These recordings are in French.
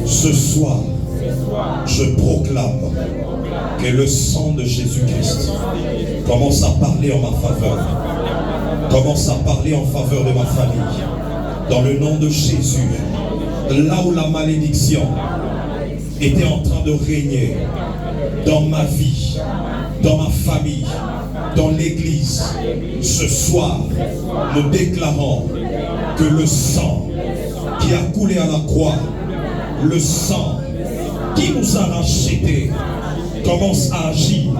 Ce soir, je proclame que le sang de Jésus-Christ commence à parler en ma faveur. Commence à parler en faveur de ma famille. Dans le nom de Jésus, là où la malédiction était en train de régner dans ma vie, dans ma famille, dans l'église, ce soir, nous déclarons que le sang qui a coulé à la croix, le sang qui nous a rachetés, commence à agir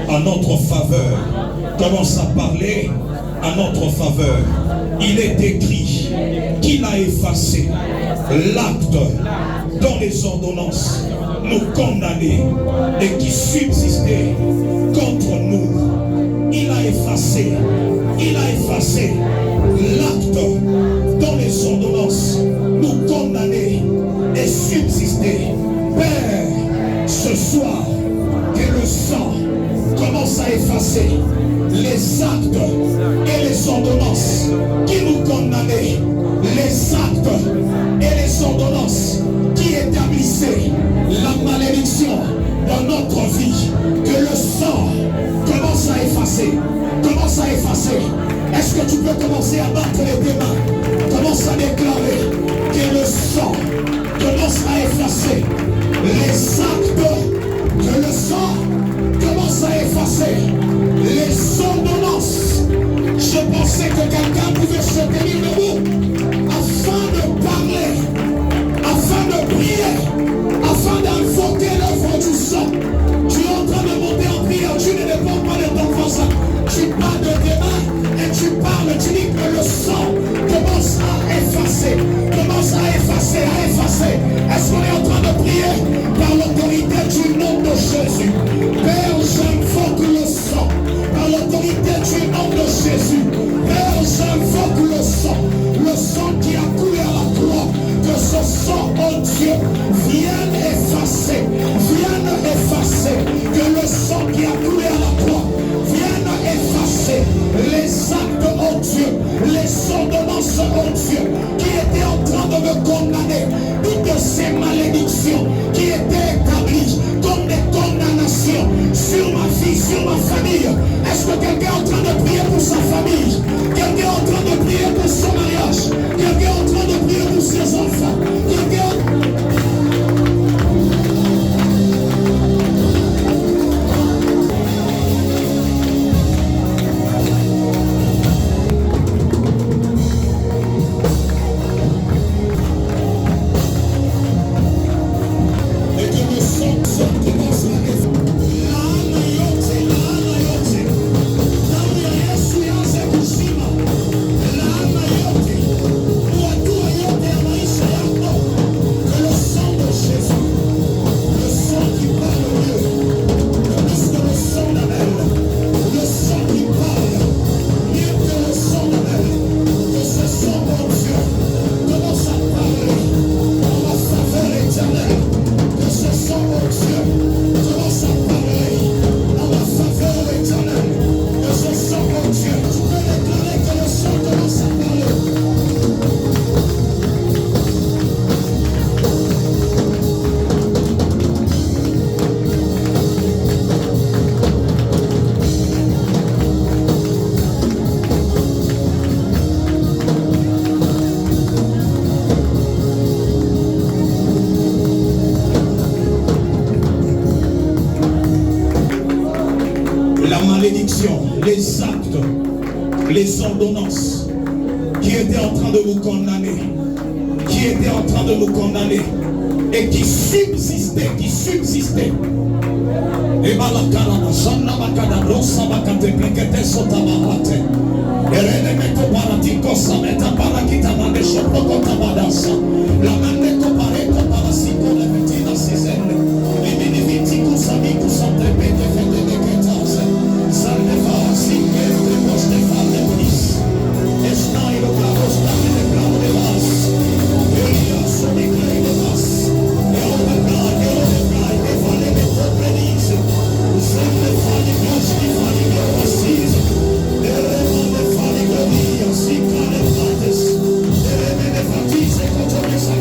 en notre faveur, commence à parler en notre faveur. Il est écrit qu'il a effacé l'acte dans les ordonnances nous condamnait et qui subsistait contre nous. Il a effacé l'acte dans les ordonnances nous condamnait et subsistait. Père, ce soir, que le sang commence à effacer les actes et les ordonnances qui nous condamnaient, les actes et les ordonnances qui établissaient la malédiction dans notre vie, que le sang commence à effacer, Est-ce que tu peux commencer à battre les mains? Commence à déclarer que le sang commence à effacer les actes, que le sang commence à effacer les ordonnances. Je pensais que quelqu'un pouvait se tenir debout afin de parler, afin de prier, afin d'invoquer l'œuvre du sang. Tu es en train de monter en prière, tu ne dépends pas de ton voisin. Tu parles de tes mains et tu parles, tu dis que le sang commence à effacer, Est-ce qu'on est en train de prier par l'autorité du nom de Jésus? Père, j'invoque le sang, par l'autorité du nom de Jésus. Père, j'invoque le sang qui a coulé à la croix. Que ce sang, oh Dieu, vienne effacer, que le sang qui a coulé à la croix vienne effacer les actes, oh Dieu, les ordonnances, oh Dieu, qui étaient en train de me condamner, toutes ces malédictions qui étaient établies comme des condamnations sur ma vie, sur ma famille. Est-ce que quelqu'un est en train de prier pour sa famille? Quelqu'un est en train de prier pour son mariage? Quelqu'un est en train de prier pour ses enfants? Les actes, les ordonnances qui étaient en train de nous condamner, et qui subsistaient, et balakara sanda bakada rosa bakate pekete sota bahate erene meto paratiko sameta parakita mande shopoko tabadasa la mande ko pareko parasiko le metina sizene limini vitiko sabiku sante pete fete de ketase sante fa sinke de poste fa de polis estai lo clavos dame de clavo de vas elia so de clay de vas e overcard de vale de comprenise sempre fani costi fani assise e remane fani gloria si cane fates e remane fatise con ciò che sa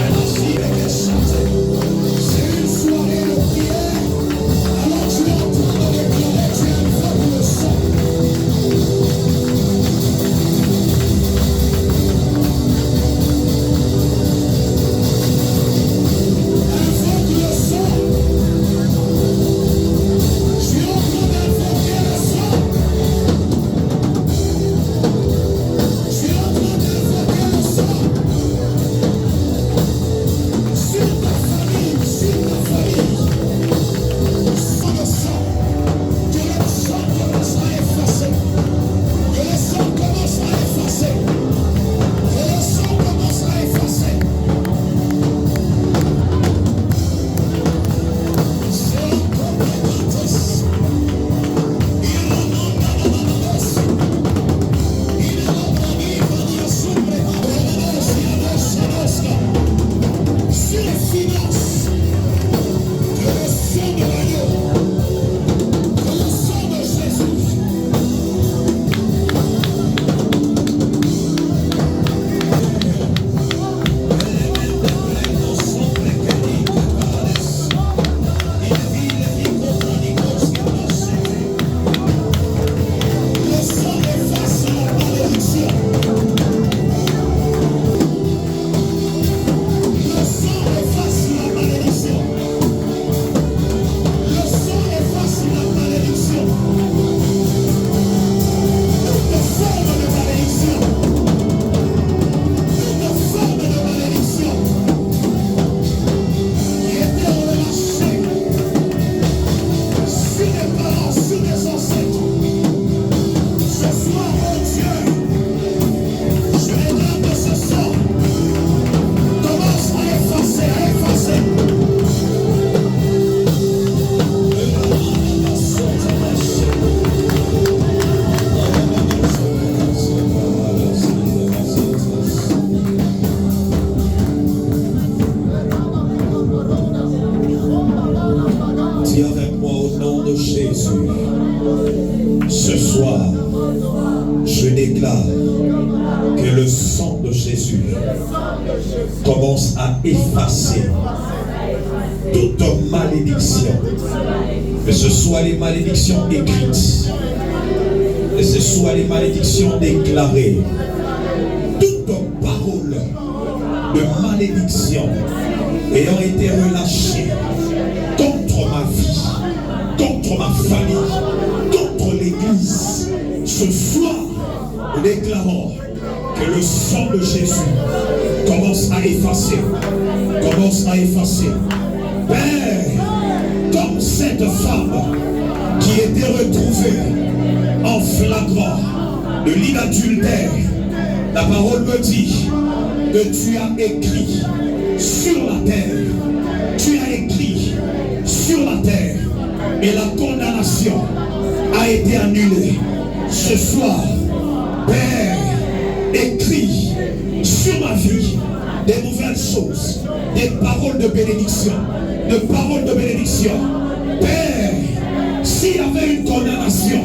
ce soir, je déclare que le sang de Jésus commence à effacer toute malédiction, que ce soit les malédictions écrites, que ce soit les malédictions déclarées, toute parole de malédiction ayant été relâchée contre ma vie, contre ma famille, contre l'église, ce soir, nous déclarons que le sang de Jésus commence à effacer, Père, comme cette femme qui était retrouvée en flagrant de l'adultère, la parole me dit que tu as écrit sur la terre, et la condamnation a été annulée. Ce soir, Père, écris sur ma vie des nouvelles choses, des paroles de bénédiction, Père, s'il y avait une condamnation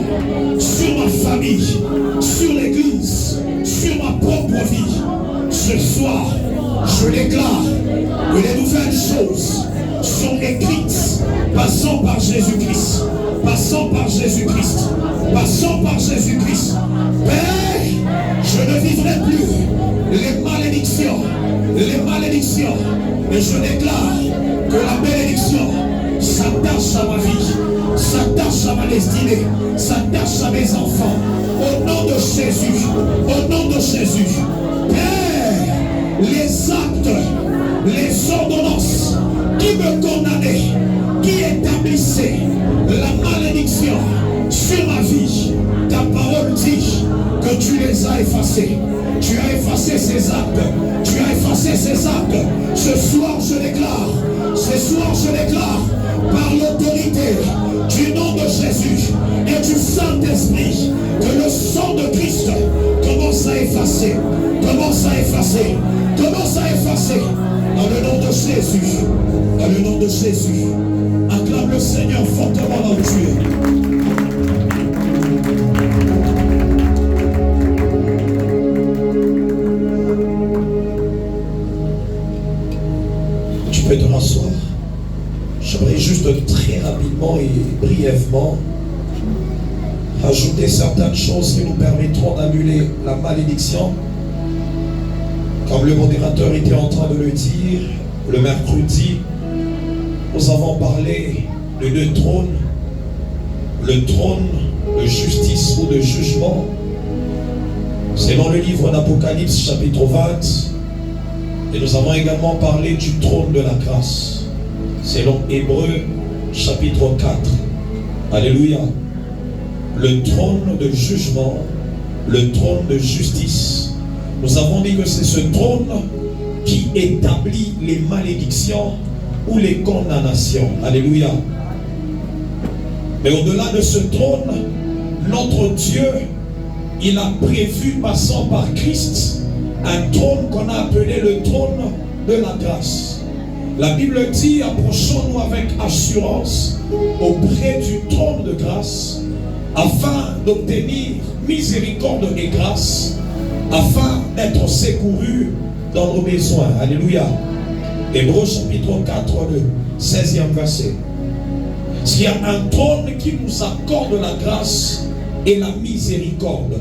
sur ma famille, sur l'église, sur ma propre vie, ce soir, je déclare que les nouvelles choses sont écrites, passant par Jésus-Christ. Père, je ne vivrai plus les malédictions, mais je déclare que la bénédiction s'attache à ma vie, s'attache à ma destinée, s'attache à mes enfants. Au nom de Jésus, Père, les actes, les ordonnances qui me condamnaient, qui établissaient la malédiction sur ma vie, ta parole dit que tu les as effacés. Tu as effacé ces actes. Ce soir je déclare par l'autorité du nom de Jésus et du Saint-Esprit que le sang de Christ commence à effacer. Dans le nom de Jésus. Acclame le Seigneur fortement dans Dieu. Tu peux te rasseoir. J'aimerais juste très rapidement et brièvement ajouter certaines choses qui nous permettront d'annuler la malédiction. Comme le modérateur était en train de le dire, le mercredi, nous avons parlé de deux trônes. Le trône de justice ou de jugement, c'est dans le livre d'Apocalypse chapitre 20. Et nous avons également parlé du trône de la grâce, selon Hébreux chapitre 4. Alléluia. Le trône de jugement, le trône de justice. Nous avons dit que c'est ce trône qui établit les malédictions ou les condamnations. Alléluia. Mais au-delà de ce trône, notre Dieu, il a prévu, passant par Christ, un trône qu'on a appelé le trône de la grâce. La Bible dit, approchons-nous avec assurance auprès du trône de grâce, afin d'obtenir miséricorde et grâce, afin d'être secourus dans nos besoins. Alléluia. Hébreux chapitre 4, le 16e verset. S'il y a un trône qui nous accorde la grâce et la miséricorde,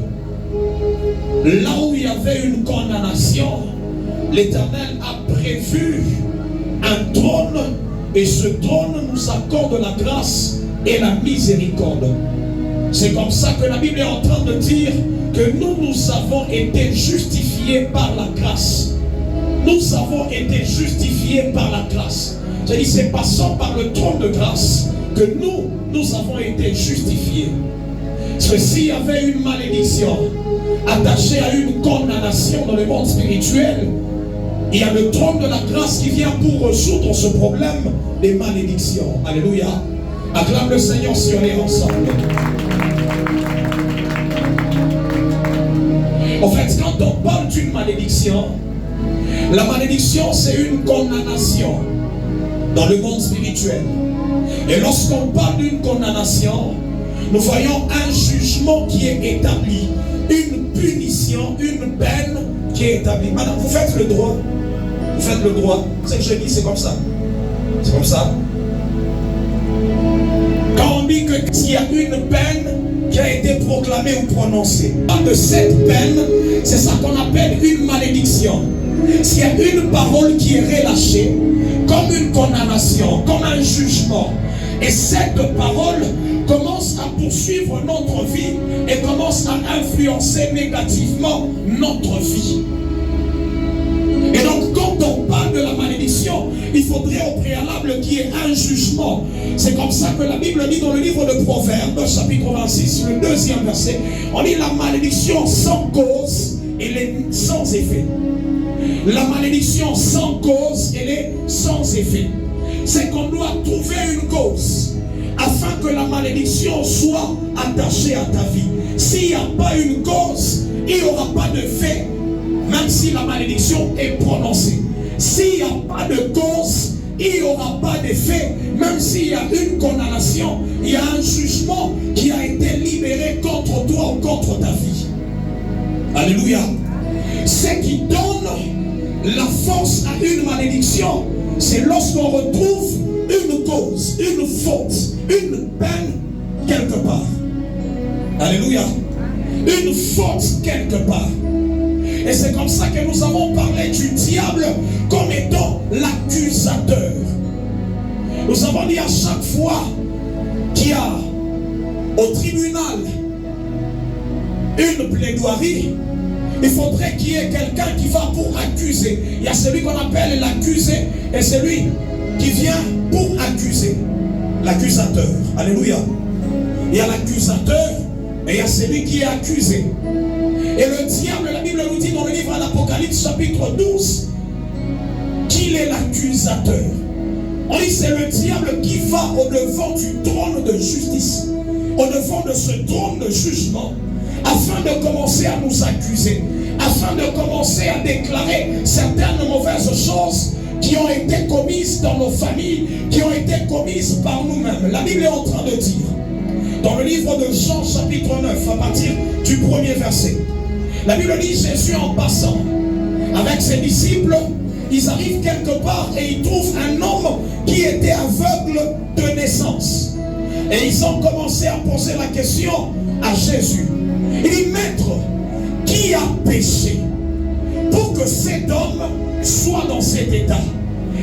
là où il y avait une condamnation, l'Éternel a prévu un trône, et ce trône nous accorde la grâce et la miséricorde. C'est comme ça que la Bible est en train de dire que nous avons été justifiés par la grâce. Nous avons été justifiés par la grâce. C'est-à-dire, c'est passant par le trône de grâce que nous avons été justifiés. Parce que s'il y avait une malédiction attachée à une condamnation dans le monde spirituel, il y a le trône de la grâce qui vient pour résoudre ce problème des malédictions. Alléluia. Acclame le Seigneur si on est ensemble. En fait, quand on parle d'une malédiction, la malédiction c'est une condamnation dans le monde spirituel. Et lorsqu'on parle d'une condamnation, nous voyons un jugement qui est établi, une punition, une peine qui est établie. Madame, vous faites le droit. Vous faites le droit. C'est que je dis, c'est comme ça. C'est comme ça. Quand on dit qu'il y a une peine qui a été proclamée ou prononcée, de cette peine, c'est ça qu'on appelle une malédiction. S'il y a une parole qui est relâchée, comme une condamnation, comme un jugement, et cette parole commence à poursuivre notre vie et commence à influencer négativement notre vie. Et donc, quand on parle de la malédiction, il faudrait au préalable qu'il y ait un jugement. C'est comme ça que la Bible dit dans le livre de Proverbes, chapitre 26, le 2e verset, on dit la malédiction sans cause, elle est sans effet. La malédiction sans cause, elle est sans effet. C'est qu'on doit trouver une cause afin que la malédiction soit attachée à ta vie. S'il n'y a pas une cause, il n'y aura pas de fait, même si la malédiction est prononcée. S'il n'y a pas de cause, il n'y aura pas d'effet, même s'il y a une condamnation, il y a un jugement qui a été libéré contre toi ou contre ta vie. Alléluia. Ce qui donne la force à une malédiction, c'est lorsqu'on retrouve une cause, une faute, une peine quelque part. Alléluia. Une faute quelque part. Et c'est comme ça que nous avons parlé du diable comme étant l'accusateur. Nous avons dit à chaque fois qu'il y a au tribunal une plaidoirie, il faudrait qu'il y ait quelqu'un qui va pour accuser. Il y a celui qu'on appelle l'accusé et celui qui vient pour accuser. L'accusateur. Alléluia. Il y a l'accusateur et il y a celui qui est accusé. Et le diable, la Bible nous dit dans le livre de l'Apocalypse chapitre 12 qu'il est l'accusateur. On dit c'est le diable qui va au-devant du trône de justice, au-devant de ce trône de jugement, afin de commencer à nous accuser, afin de commencer à déclarer certaines mauvaises choses qui ont été commises dans nos familles, qui ont été commises par nous-mêmes. La Bible est en train de dire, dans le livre de Jean chapitre 9, à partir du 1er verset, la Bible dit Jésus en passant avec ses disciples, ils arrivent quelque part et ils trouvent un homme qui était aveugle de naissance. Et ils ont commencé à poser la question à Jésus. Il dit, Maître, qui a péché pour que cet homme soit dans cet état?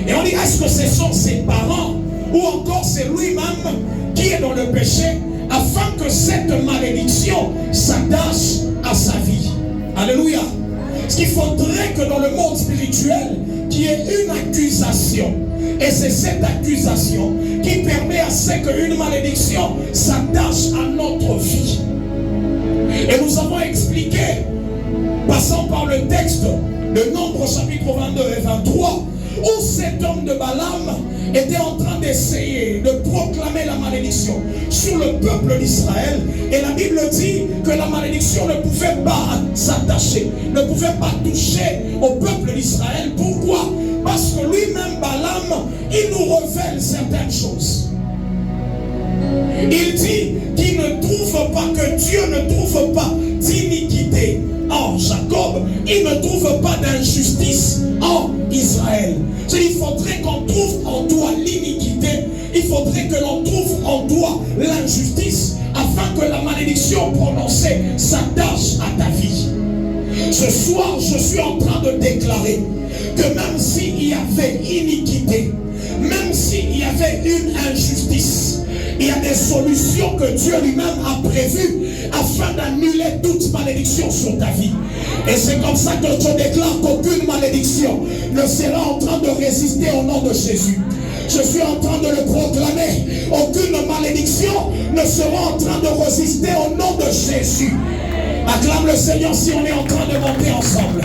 Et on dit, est-ce que ce sont ses parents ou encore c'est lui-même qui est dans le péché afin que cette malédiction s'attache à sa vie? Alléluia. Ce qu'il faudrait que dans le monde spirituel, qu'il y ait une accusation. Et c'est cette accusation qui permet à ce qu'une malédiction s'attache à notre vie. Et nous avons expliqué, passant par le texte de Nombre chapitre 22 et 23, où cet homme de Balaam était en train d'essayer de proclamer la malédiction sur le peuple d'Israël. Et la Bible dit que la malédiction ne pouvait pas s'attacher, ne pouvait pas toucher au peuple d'Israël. Pourquoi? Parce que lui-même, Balaam, il nous révèle certaines choses. Il dit qu'il ne trouve pas, que Dieu ne trouve pas d'iniquité en Jacob, il ne trouve pas d'injustice en Israël. Il faudrait qu'on trouve en toi l'iniquité, il faudrait que l'on trouve en toi l'injustice, afin que la malédiction prononcée s'attache à ta vie. Ce soir, je suis en train de déclarer que même s'il y avait iniquité, même s'il y avait une injustice, il y a des solutions que Dieu lui-même a prévues afin d'annuler toute malédiction sur ta vie. Et c'est comme ça que je déclare qu'aucune malédiction ne sera en train de résister au nom de Jésus. Je suis en train de le proclamer. Aucune malédiction ne sera en train de résister au nom de Jésus. Acclame le Seigneur si on est en train de monter ensemble.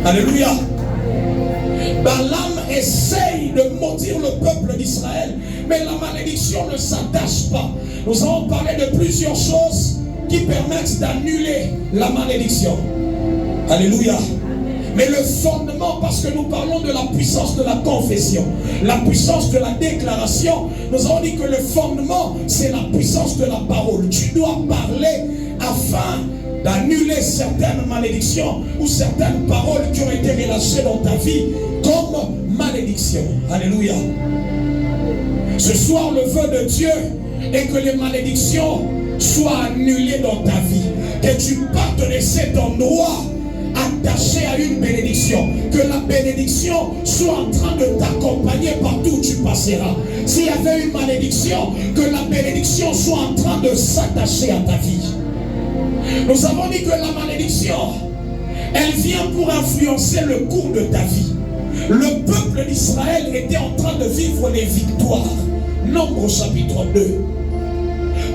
Alléluia. Balaam essaye de maudire le peuple d'Israël, mais la malédiction ne s'attache pas. Nous avons parlé de plusieurs choses qui permettent d'annuler la malédiction. Alléluia. Mais le fondement, parce que nous parlons de la puissance de la confession, la puissance de la déclaration, nous avons dit que le fondement, c'est la puissance de la parole. Tu dois parler afin d'annuler certaines malédictions ou certaines paroles qui ont été relâchées dans ta vie comme malédiction. Alléluia. Ce soir, le vœu de Dieu est que les malédictions soient annulées dans ta vie. Que tu partes de cet endroit attaché à une bénédiction. Que la bénédiction soit en train de t'accompagner partout où tu passeras. S'il y avait une malédiction, que la bénédiction soit en train de s'attacher à ta vie. Nous avons dit que la malédiction, elle vient pour influencer le cours de ta vie. Le peuple d'Israël était en train de vivre les victoires. Nombre chapitre 2.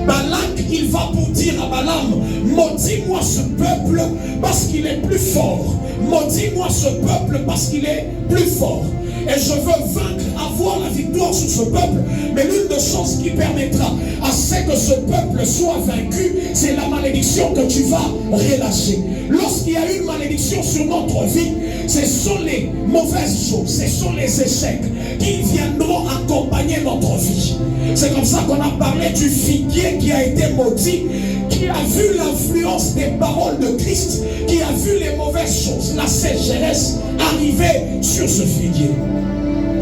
Balak, il va pour dire à Balaam, maudis-moi ce peuple parce qu'il est plus fort. Maudis-moi ce peuple parce qu'il est plus fort. Et je veux vaincre, avoir la victoire sur ce peuple. Mais l'une des choses qui permettra à ce que ce peuple soit vaincu, c'est la malédiction que tu vas relâcher. Lorsqu'il y a une malédiction sur notre vie, ce sont les mauvaises choses, ce sont les échecs qui viendront accompagner notre vie. C'est comme ça qu'on a parlé du figuier qui a été maudit, qui a vu l'influence des paroles de Christ, qui a vu les mauvaises choses, la sécheresse arriver sur ce figuier.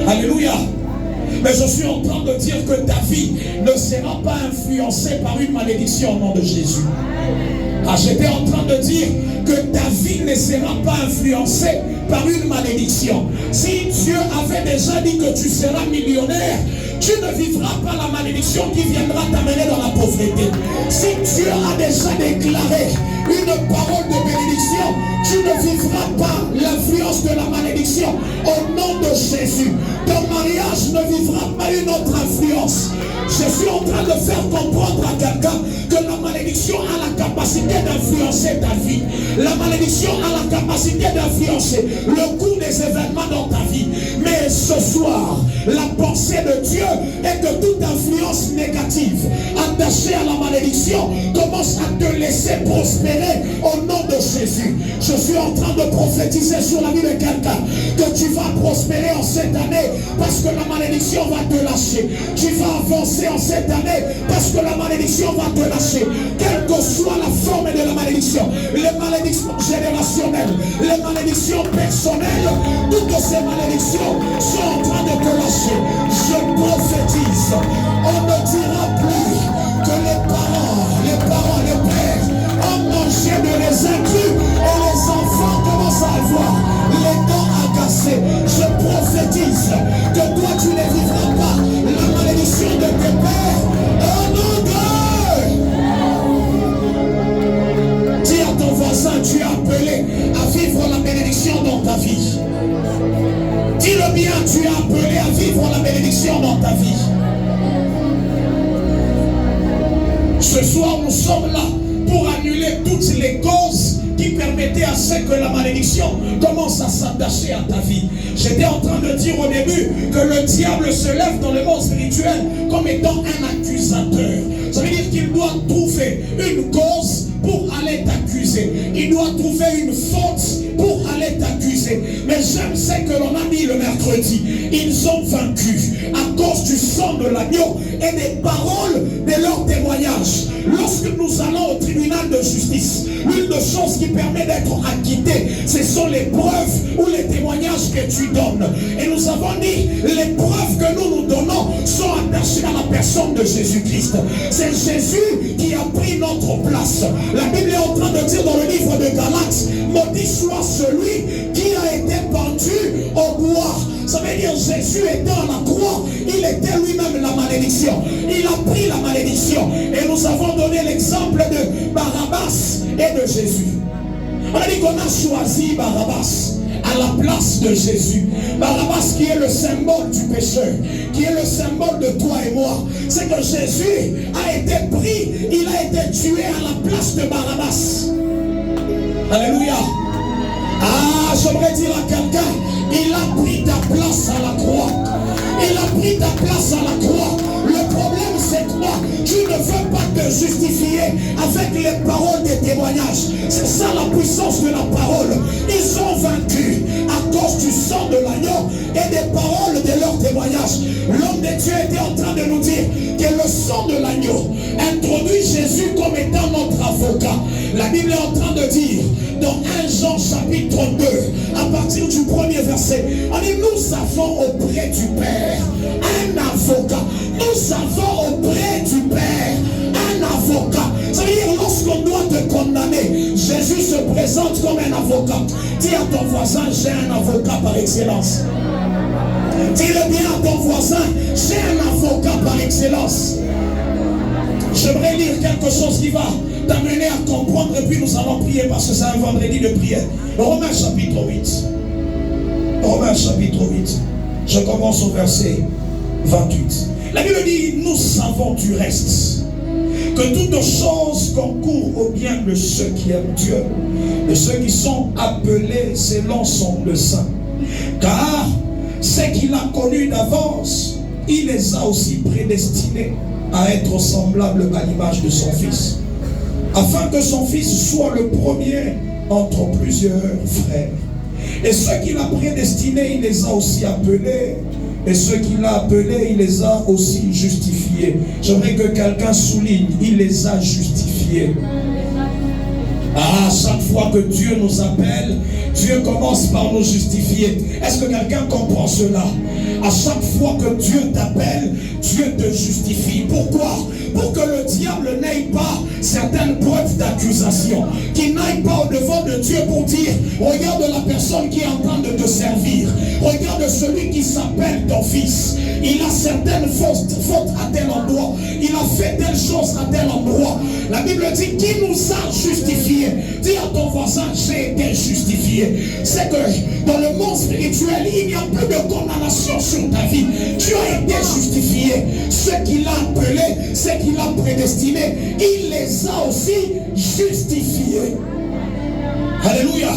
Alléluia. Mais je suis en train de dire que ta vie ne sera pas influencée par une malédiction au nom de Jésus. J'étais en train de dire que ta vie ne sera pas influencée par une malédiction. Si Dieu avait déjà dit que tu seras millionnaire, tu ne vivras pas la malédiction qui viendra t'amener dans la pauvreté. Si Dieu a déjà déclaré une parole de bénédiction, tu ne vivras pas l'influence de la malédiction au nom de Jésus. Ton mariage ne vivra pas une autre influence. Je suis en train de faire comprendre à quelqu'un que la malédiction a la capacité d'influencer ta vie. La malédiction a la capacité d'influencer le cours des événements dans ta vie. Mais ce soir, la pensée de Dieu est que toute influence négative attachée à la malédiction commence à te laisser prospérer au nom de Jésus. Je suis en train de prophétiser sur la vie de quelqu'un que tu vas prospérer en cette année parce que la malédiction va te lâcher. Tu vas avancer en cette année parce que la malédiction va te lâcher. Quelle que soit la forme de la malédiction, les malédictions générationnelles, les malédictions personnelles, toutes ces malédictions sont en train de te lâcher. Je prophétise, on ne dira plus que les parents, les pères ont mangé de les inclus et les enfants commencent à avoir les dents agacées. Je prophétise que toi tu ne vivras pas la malédiction de tes pères. Oh mon Dieu! Dis à ton voisin, tu es appelé à vivre la bénédiction dans ta vie. Dis-le bien, tu es appelé à vivre la bénédiction dans ta vie. Ce soir, nous sommes là pour annuler toutes les causes qui permettaient à ce que la malédiction commence à s'attacher à ta vie. J'étais en train de dire au début que le diable se lève dans le monde spirituel comme étant un accusateur. Ça veut dire qu'il doit trouver une cause pour aller t'accuser. Il doit trouver une faute pour aller t'accuser. Mais j'aime ce que l'on a dit le mercredi. Ils ont vaincu à cause du sang de l'agneau et des paroles de leur témoignage. Lorsque nous allons au tribunal de justice, l'une des choses qui permet d'être acquitté, ce sont les preuves ou les témoignages que tu donnes. Et nous avons dit, les preuves que nous donnons sont attachées à la personne de Jésus-Christ. C'est Jésus qui a pris notre place. La Bible est en train de dire dans le livre de Galates, maudit soit celui qui a été pendu au bois. Ça veut dire Jésus était à la croix, il était lui-même la malédiction. Il a pris la malédiction. Et nous avons donné l'exemple de Barabbas et de Jésus. On a dit qu'on a choisi Barabbas à la place de Jésus. Barabbas qui est le symbole du pécheur, qui est le symbole de toi et moi. C'est que Jésus a été pris, il a été tué à la place de Barabbas. Alléluia. J'aimerais dire à quelqu'un, il a pris ta place à la croix. Il a pris ta place à la croix. Le problème c'est quoi? Tu ne veux pas te justifier avec les paroles des témoignages. C'est ça la puissance de la parole. Ils ont vaincu. cause du sang de l'agneau et des paroles de leur témoignage. L'homme de Dieu était en train de nous dire que le sang de l'agneau introduit Jésus comme étant notre avocat. La Bible est en train de dire dans 1 Jean chapitre 2, à partir du premier verset, on dit nous avons auprès du Père un avocat. Nous avons auprès du Père un avocat. Ça veut dire lorsqu'on doit te condamner, Jésus se présente comme un avocat. Dis à ton voisin, j'ai un avocat par excellence. Dis-le bien à ton voisin, j'ai un avocat par excellence. J'aimerais lire quelque chose qui va t'amener à comprendre et puis nous allons prier parce que c'est un vendredi de prière. Romains chapitre 8. Romains chapitre 8. Je commence au verset 28. La Bible dit, nous savons du reste que toutes choses concourent au bien de ceux qui aiment Dieu, de ceux qui sont appelés selon son dessein. Car ceux qu'il a connus d'avance, il les a aussi prédestinés à être semblables à l'image de son Fils, afin que son Fils soit le premier entre plusieurs frères. Et ceux qu'il a prédestinés, il les a aussi appelés. Et ceux qu'il a appelés, il les a aussi justifiés. J'aimerais que quelqu'un souligne, il les a justifiés. Ah, chaque fois que Dieu nous appelle, Dieu commence par nous justifier. Est-ce que quelqu'un comprend cela? À chaque fois que Dieu t'appelle, Dieu te justifie. Pourquoi? Pour que le diable n'ait pas certaines preuves d'accusation, qu'il n'aille pas au-devant de Dieu pour dire, regarde la personne qui est en train de te servir, regarde celui qui s'appelle ton fils, il a certaines fautes à tel endroit, il a fait telle chose à tel endroit. La Bible dit qu'il nous a justifiés. Dis à ton voisin, j'ai été justifié. C'est que dans le monde spirituel, il n'y a plus de condamnation sur ta vie. Tu as été justifié. Ceux qu'il a appelés, ceux qu'il a prédestinés, il les a aussi justifiés. Alléluia.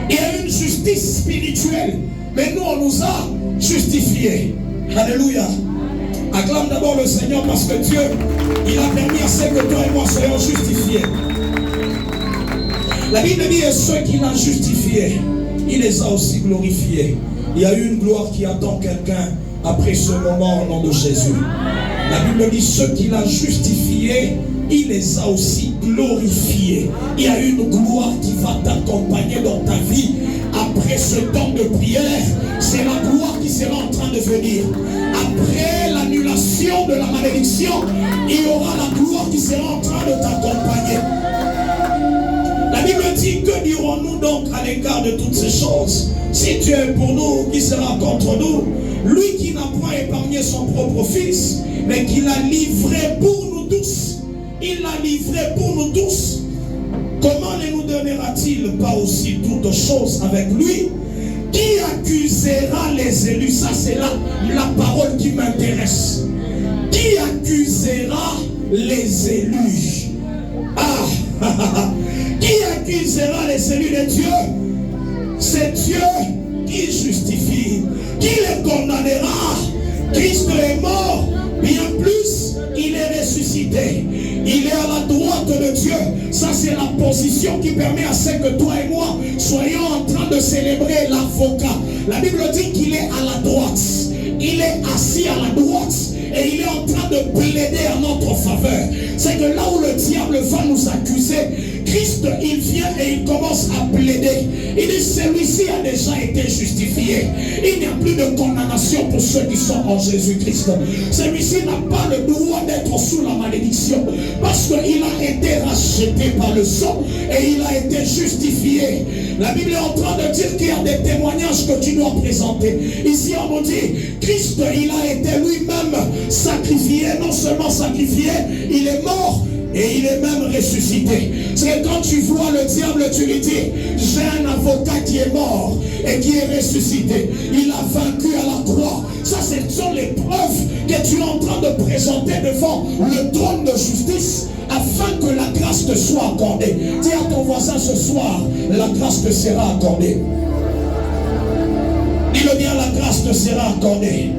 Il y a une justice spirituelle, mais nous on nous a justifiés. Alléluia. Acclame d'abord le Seigneur parce que Dieu, il a permis à ce que toi et moi soyons justifiés. La Bible dit, et ceux qu'il a justifiés, il les a aussi glorifiés. Il y a eu une gloire qui attend quelqu'un après ce moment au nom de Jésus. La Bible dit, ceux qu'il a justifiés, il les a aussi glorifiés. Il y a une gloire qui va t'accompagner dans ta vie. Après ce temps de prière, c'est la gloire qui sera en train de venir. Après l'annulation de la malédiction, il y aura la gloire qui sera en train de t'accompagner. La Bible dit, que dirons-nous donc à l'égard de toutes ces choses? Si Dieu est pour nous, qui sera contre nous? Lui qui n'a point épargné son propre fils, mais qui l'a livré pour nous tous. Il l'a livré pour nous tous. Comment ne nous donnera-t-il pas aussi toutes choses avec lui? Qui accusera les élus? Ça c'est la parole qui m'intéresse. Qui accusera les élus? Qui accusera les élus de Dieu? C'est Dieu qui justifie. Qui les condamnera? Christ est mort, bien plus, il est ressuscité. Il est à la droite de Dieu. Ça c'est la position qui permet à ce que toi et moi soyons en train de célébrer l'avocat. La Bible dit qu'il est à la droite. Il est assis à la droite et il est en train de plaider en notre faveur. C'est que là où le diable va nous accuser, Christ, il vient et il commence à plaider. Il dit, celui-ci a déjà été justifié. Il n'y a plus de condamnation pour ceux qui sont en Jésus-Christ. Celui-ci n'a pas le droit d'être sous la malédiction parce qu'il a été racheté par le sang et il a été justifié. La Bible est en train de dire qu'il y a des témoignages que tu dois présenter. Ici on nous dit, Christ, il a été lui-même sacrifié. Non seulement sacrifié, il est mort et il est même ressuscité. C'est que quand tu vois le diable, tu lui dis, j'ai un avocat qui est mort et qui est ressuscité. Il a vaincu à la croix. Ça, ce sont les preuves que tu es en train de présenter devant le trône de justice afin que la grâce te soit accordée. Dis à ton voisin ce soir, la grâce te sera accordée. Dis-le bien, la grâce te sera accordée.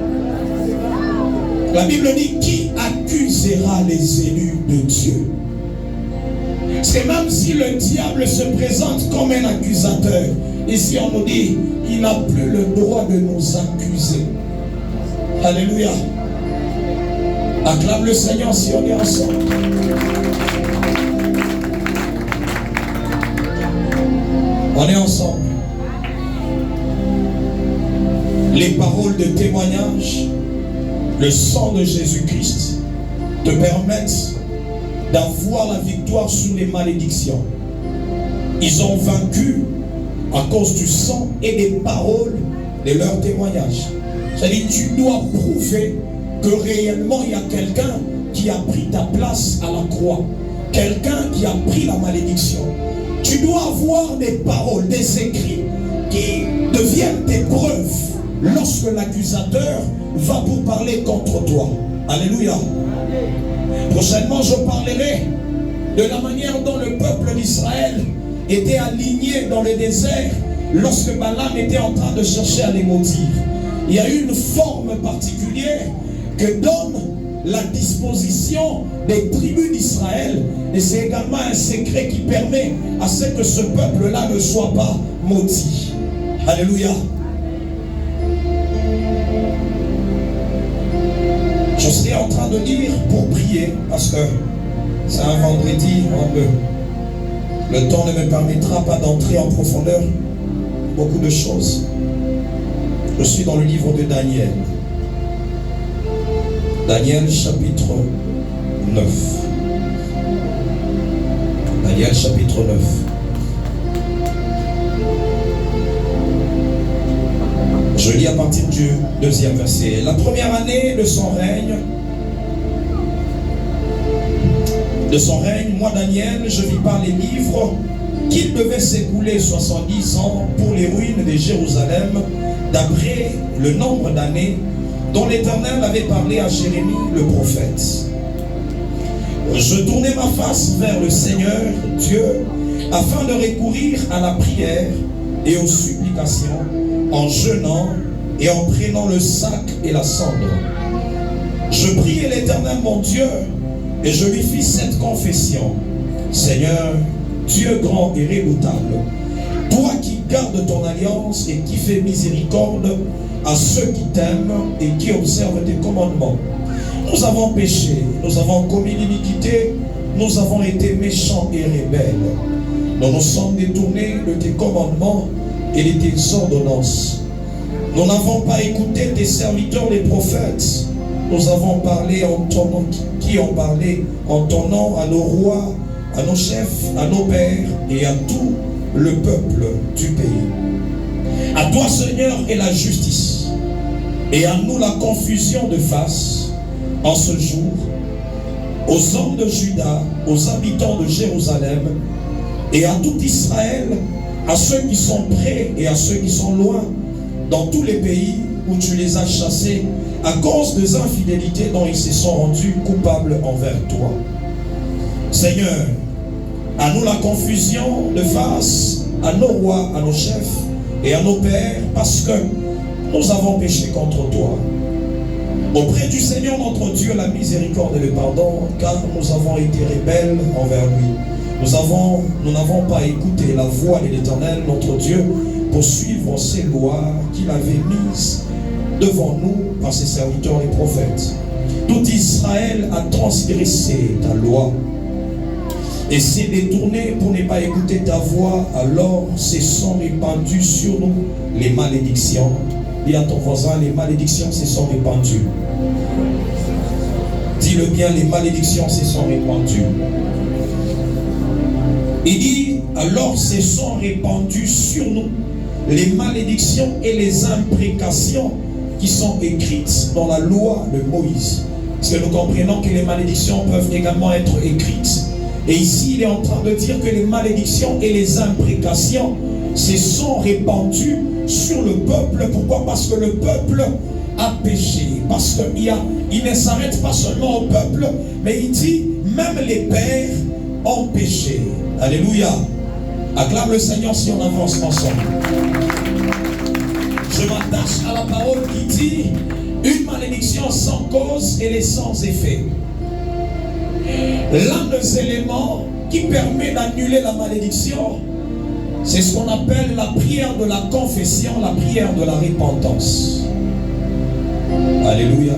La Bible dit, qui accusera les élus de Dieu? C'est même si le diable se présente comme un accusateur, Ici, on nous dit, il n'a plus le droit de nous accuser. Alléluia. Acclame le Seigneur si on est ensemble. On est ensemble. Les paroles de témoignage, le sang de Jésus-Christ te permettent d'avoir la victoire sur les malédictions. Ils ont vaincu à cause du sang et des paroles de leur témoignage. C'est-à-dire, tu dois prouver que réellement il y a quelqu'un qui a pris ta place à la croix. Quelqu'un qui a pris la malédiction. Tu dois avoir des paroles, des écrits qui deviennent tes preuves lorsque l'accusateur va pour parler contre toi. Alléluia. Prochainement, je parlerai de la manière dont le peuple d'Israël était aligné dans le désert lorsque Balaam était en train de chercher à les maudire. Il y a une forme particulière que donne la disposition des tribus d'Israël, et c'est également un secret qui permet à ce que ce peuple-là ne soit pas maudit. Alléluia. Je serai en train de lire pour prier, parce que c'est un vendredi, le temps ne me permettra pas d'entrer en profondeur beaucoup de choses. Je suis dans le livre de Daniel. Daniel chapitre 9. Daniel chapitre 9. Je lis à partir du 2e verset. La première année de son règne, moi Daniel, je vis par les livres qu'il devait s'écouler 70 ans pour les ruines de Jérusalem, d'après le nombre d'années dont l'Éternel avait parlé à Jérémie le prophète. Je tournai ma face vers le Seigneur Dieu afin de recourir à la prière et aux supplications, en jeûnant et en prenant le sac et la cendre. Je priai l'Éternel mon Dieu et je lui fis cette confession. Seigneur, Dieu grand et redoutable, toi qui gardes ton alliance et qui fais miséricorde à ceux qui t'aiment et qui observent tes commandements. Nous avons péché, nous avons commis l'iniquité, nous avons été méchants et rebelles. Nous nous sommes détournés de tes commandements et de tes ordonnances. Nous n'avons pas écouté tes serviteurs les prophètes. Nous avons parlé en ton nom, qui ont parlé en ton nom à nos rois, à nos chefs, à nos pères et à tout le peuple du pays. À toi, Seigneur, est la justice, et à nous la confusion de face en ce jour, aux hommes de Juda, aux habitants de Jérusalem, et à tout Israël, à ceux qui sont près et à ceux qui sont loin, dans tous les pays où tu les as chassés, à cause des infidélités dont ils se sont rendus coupables envers toi. Seigneur, à nous la confusion de face, à nos rois, à nos chefs et à nos pères, parce que nous avons péché contre toi. Auprès du Seigneur notre Dieu, la miséricorde et le pardon, car nous avons été rebelles envers lui. Nous n'avons pas écouté la voix de l'Éternel notre Dieu pour suivre ses lois qu'il avait mises devant nous par ses serviteurs et prophètes. Tout Israël a transgressé ta loi et s'est détourné pour ne pas écouter ta voix, alors se sont répandues sur nous les malédictions. Dis à ton voisin, les malédictions se sont répandues. Dis-le bien, les malédictions se sont répandues. Il dit, alors se sont répandues sur nous les malédictions et les imprécations qui sont écrites dans la loi de Moïse. Parce que nous comprenons que les malédictions peuvent également être écrites. Et ici, il est en train de dire que les malédictions et les imprécations se sont répandues sur le peuple. Pourquoi? Parce que le peuple a péché. Parce qu'il ne s'arrête pas seulement au peuple, mais il dit, même les pères ont péché. Alléluia. Acclame le Seigneur si on avance ensemble. Je m'attache à la parole qui dit une malédiction sans cause et sans effet. L'un des éléments qui permet d'annuler la malédiction, C'est ce qu'on appelle la prière de la confession, la prière de la repentance. Alléluia.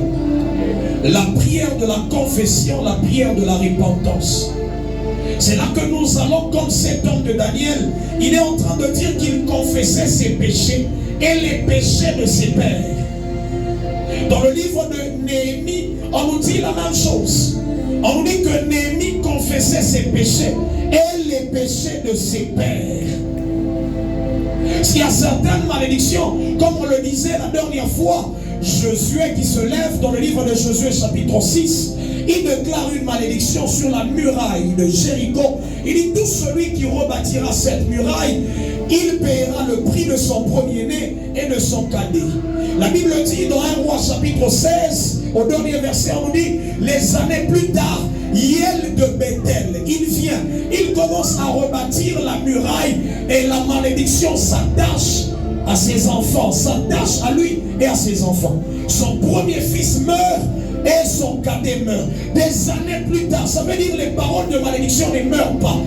La prière de la confession, la prière de la repentance. C'est là que nous allons, comme cet homme de Daniel, il est en train de dire qu'il confessait ses péchés et les péchés de ses pères. Dans le livre de Néhémie, on nous dit la même chose. On nous dit que Néhémie confessait ses péchés et les péchés de ses pères. S'il y a certaines malédictions, comme on le disait la dernière fois, Josué qui se lève dans le livre de Josué chapitre 6, il déclare une malédiction sur la muraille de Jéricho. Il dit tout celui qui rebâtira cette muraille, il paiera le prix de son premier-né et de son cadet. La Bible dit dans 1 Roi chapitre 16, au dernier verset, on nous dit, les années plus tard, Hiel de Bethel, il vient, il commence à rebâtir la muraille et la malédiction s'attache à ses enfants, s'attache à lui et à ses enfants. Son premier fils meurt et son cadet meurt. Des années plus tard, ça veut dire les paroles de malédiction ne meurent pas.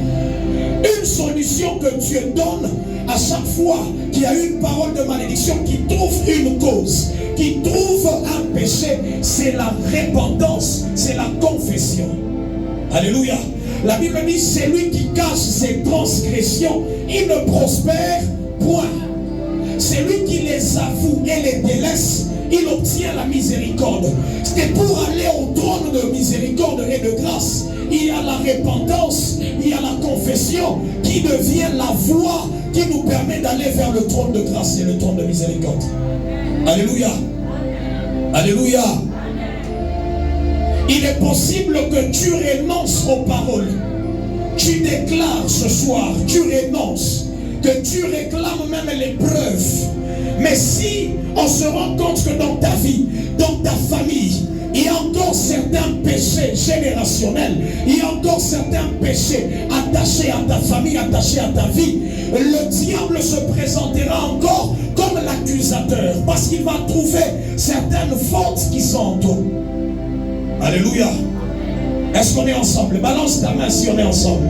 Une solution que Dieu donne à chaque fois qu'il y a une parole de malédiction qui trouve une cause, qui trouve un péché, c'est la repentance, c'est la confession. Alléluia. La Bible dit, c'est lui qui cache ses transgressions, il ne prospère point. C'est lui qui les avoue et les délaisse, il obtient la miséricorde. C'est pour aller au trône de miséricorde et de grâce, il y a la repentance, il y a la confession qui devient la voie qui nous permet d'aller vers le trône de grâce et le trône de miséricorde. Alléluia. Alléluia. Il est possible que tu renonces aux paroles. Tu déclares ce soir, tu renonces, que tu réclames même les preuves. Mais si on se rend compte que dans ta vie, dans ta famille, il y a encore certains péchés générationnels, il y a encore certains péchés attachés à ta famille, attachés à ta vie, le diable se présentera encore comme l'accusateur, parce qu'il va trouver certaines fautes qui sont en toi. Alléluia. Est-ce qu'on est ensemble? Balance ta main si on est ensemble.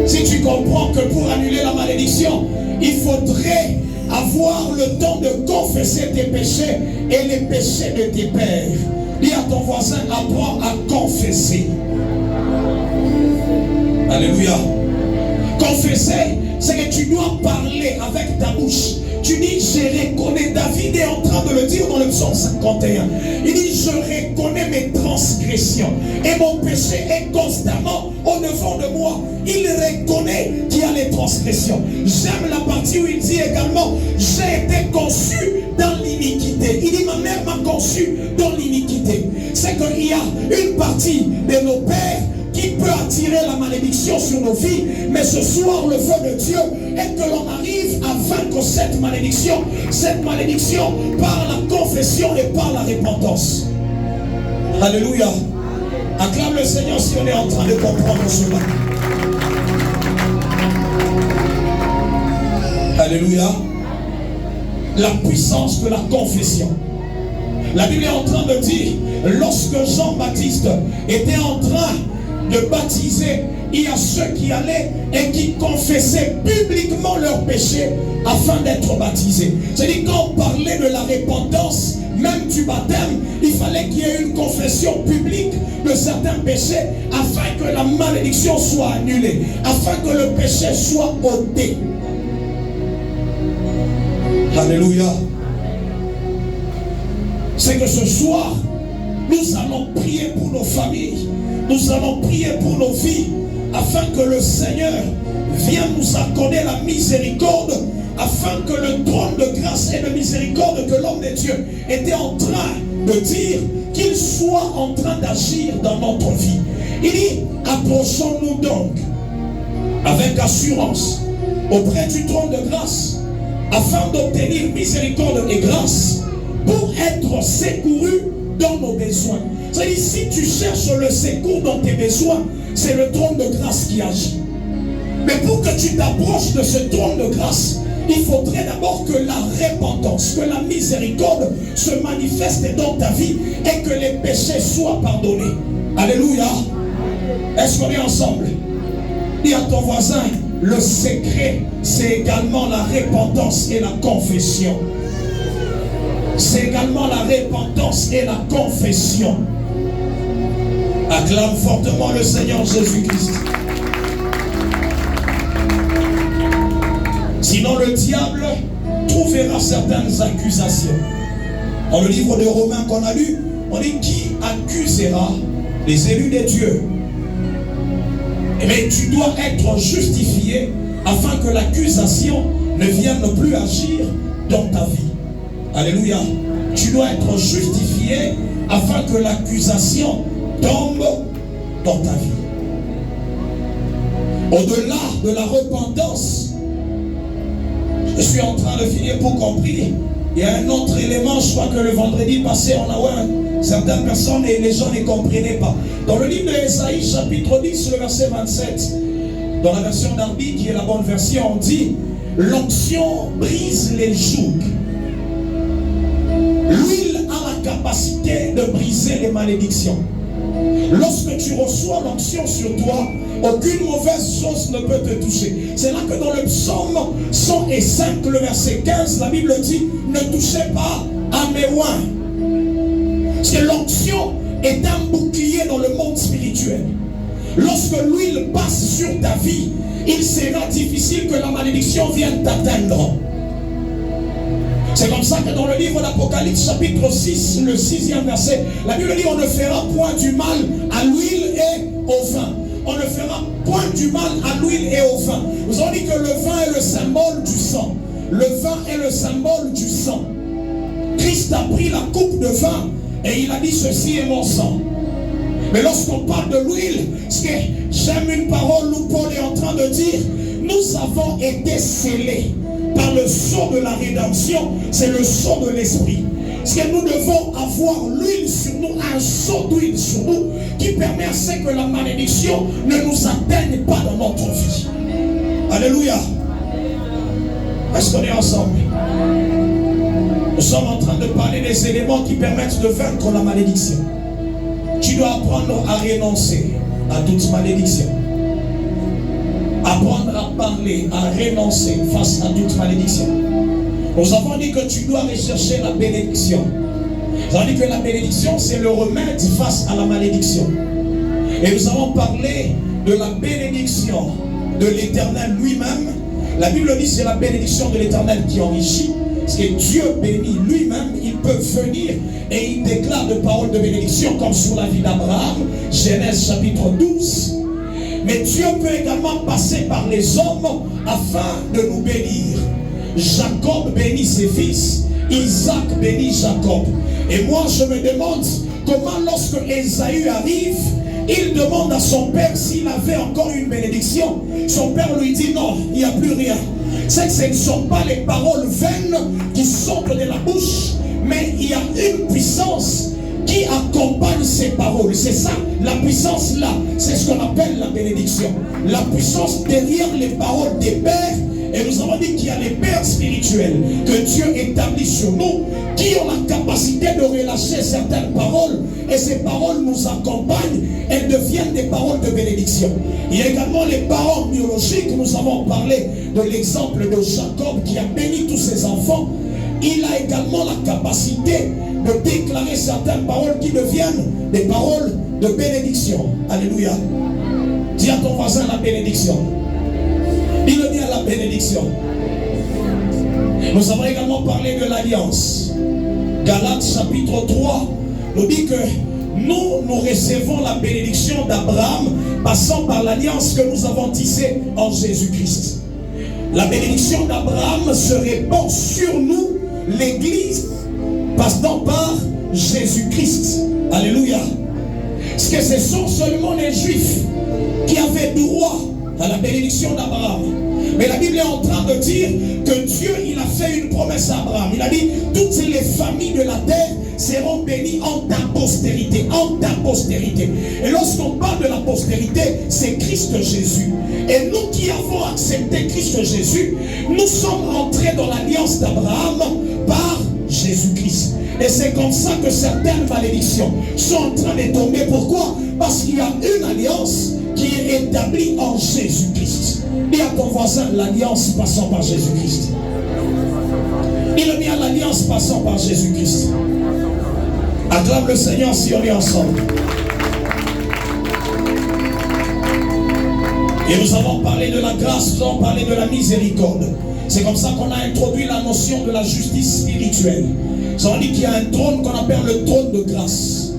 Si tu comprends que pour annuler la malédiction, il faudrait avoir le temps de confesser tes péchés et les péchés de tes pères. Dis à ton voisin, apprends à confesser. Alléluia. Confesser, c'est que tu dois parler avec ta bouche. Tu dis, je reconnais. David est en train de le dire dans le psaume 51. Il dit, je reconnais mes transgressions et mon péché est constamment au devant de moi. Il reconnaît qu'il y a les transgressions. J'aime la partie où il dit également, j'ai été conçu dans l'iniquité. Il dit, ma mère m'a conçu dans l'iniquité. C'est qu'il y a une partie de nos pères qui peut attirer la malédiction sur nos vies, mais ce soir le vœu de Dieu est que l'on arrive à vaincre cette malédiction par la confession et par la repentance. Alléluia. Acclame le Seigneur si on est en train de comprendre cela. Alléluia. La puissance de la confession. La Bible est en train de dire, lorsque Jean-Baptiste était en train de baptiser, il y a ceux qui allaient et qui confessaient publiquement leurs péchés afin d'être baptisés. C'est-à-dire, quand on parlait de la repentance, même du baptême, il fallait qu'il y ait une confession publique de certains péchés afin que la malédiction soit annulée, afin que le péché soit ôté. Alléluia. C'est que ce soir, nous allons prier pour nos familles. Nous allons prier pour nos vies, afin que le Seigneur vienne nous accorder la miséricorde, afin que le trône de grâce et de miséricorde que l'homme de Dieu était en train de dire, qu'il soit en train d'agir dans notre vie. Il dit, approchons-nous donc avec assurance auprès du trône de grâce, afin d'obtenir miséricorde et grâce pour être secourus dans nos besoins. C'est-à-dire, si tu cherches le secours dans tes besoins, c'est le trône de grâce qui agit. Mais pour que tu t'approches de ce trône de grâce, il faudrait d'abord que la repentance, que la miséricorde se manifeste dans ta vie et que les péchés soient pardonnés. Alléluia. Est-ce qu'on est ensemble? Dis à ton voisin, le secret, c'est également la repentance et la confession. C'est également la repentance et la confession. Acclame fortement le Seigneur Jésus-Christ. Sinon le diable trouvera certaines accusations. Dans le livre de Romains qu'on a lu, on dit qui accusera les élus de Dieu. Mais tu dois être justifié afin que l'accusation ne vienne plus agir dans ta vie. Alléluia. Tu dois être justifié afin que l'accusation tombe dans ta vie. Au-delà de la repentance, je suis en train de finir pour compris. Il y a un autre élément, je crois que le vendredi passé, on a eu certaines personnes et les gens ne comprenaient pas. Dans le livre d'Ésaïe, chapitre 10, le verset 27, dans la version d'Arby, qui est la bonne version, on dit « L'onction brise les jougs. L'huile a la capacité de briser les malédictions. Lorsque tu reçois l'onction sur toi, aucune mauvaise chose ne peut te toucher. » C'est là que dans le psaume 105, le verset 15, la Bible dit « Ne touchez pas à mes oins. » Parce que l'onction est un bouclier dans le monde spirituel. Lorsque l'huile passe sur ta vie, il sera difficile que la malédiction vienne t'atteindre. C'est comme ça que dans le livre d'Apocalypse, chapitre 6, le 6e verset, la Bible dit on ne fera point du mal à l'huile et au vin. On ne fera point du mal à l'huile et au vin. Nous avons dit que le vin est le symbole du sang. Le vin est le symbole du sang. Christ a pris la coupe de vin et il a dit ceci est mon sang. Mais lorsqu'on parle de l'huile, parce que j'aime une parole où Paul est en train de dire, nous avons été scellés par le sceau de la rédemption, c'est le sceau de l'esprit. Parce que nous devons avoir l'huile sur nous, un sceau d'huile sur nous, qui permet à ce que la malédiction ne nous atteigne pas dans notre vie. Alléluia. Est-ce qu'on est ensemble? Nous sommes en train de parler des éléments qui permettent de vaincre la malédiction. Tu dois apprendre à renoncer à toute malédiction. Apprendre à parler, à renoncer face à toute malédiction. Nous avons dit que tu dois rechercher la bénédiction. Nous avons dit que la bénédiction, c'est le remède face à la malédiction. Et nous avons parlé de la bénédiction de l'Éternel lui-même. La Bible dit que c'est la bénédiction de l'Éternel qui enrichit. Parce que Dieu bénit lui-même, il peut venir et il déclare de paroles de bénédiction comme sur la vie d'Abraham, Genèse chapitre 12. Mais Dieu peut également passer par les hommes afin de nous bénir. Jacob bénit ses fils, Isaac bénit Jacob. Et moi je me demande comment lorsque Ésaü arrive, il demande à son père s'il avait encore une bénédiction. Son père lui dit non, il n'y a plus rien. C'est que ce ne sont pas les paroles vaines qui sortent de la bouche, mais il y a une puissance qui accompagne ces paroles. C'est ça, la puissance là, c'est ce qu'on appelle la bénédiction. La puissance derrière les paroles des pères. Et nous avons dit qu'il y a les pères spirituels que Dieu établit sur nous, qui ont la capacité de relâcher certaines paroles. Et ces paroles nous accompagnent, elles deviennent des paroles de bénédiction. Il y a également les parents biologiques. Nous avons parlé de l'exemple de Jacob qui a béni tous ses enfants. Il a également la capacité de déclarer certaines paroles qui deviennent des paroles de bénédiction. Alléluia. Dis à ton voisin la bénédiction. Dis-le bien la bénédiction. Nous avons également parlé de l'alliance. Galates chapitre 3 nous dit que nous recevons la bénédiction d'Abraham passant par l'alliance que nous avons tissée en Jésus-Christ. La bénédiction d'Abraham se répand sur nous, l'Église, passant par Jésus-Christ. Alléluia. Parce que ce sont seulement les Juifs qui avaient droit à la bénédiction d'Abraham. Mais la Bible est en train de dire que Dieu, il a fait une promesse à Abraham. Il a dit, toutes les familles de la terre seront bénies en ta postérité. En ta postérité. Et lorsqu'on parle de la postérité, c'est Christ Jésus. Et nous qui avons accepté Christ Jésus, nous sommes rentrés dans l'alliance d'Abraham par Jésus-Christ. Et c'est comme ça que certaines malédictions sont en train de tomber. Pourquoi? Parce qu'il y a une alliance qui est établie en Jésus-Christ. Dis à ton voisin, l'alliance passant par Jésus-Christ. Dis-le bien, l'alliance passant par Jésus-Christ. Acclame le Seigneur si on est ensemble. Et nous avons parlé de la grâce, nous avons parlé de la miséricorde. C'est comme ça qu'on a introduit la notion de la justice spirituelle. Ça veut dire qu'il y a un trône qu'on appelle le trône de grâce.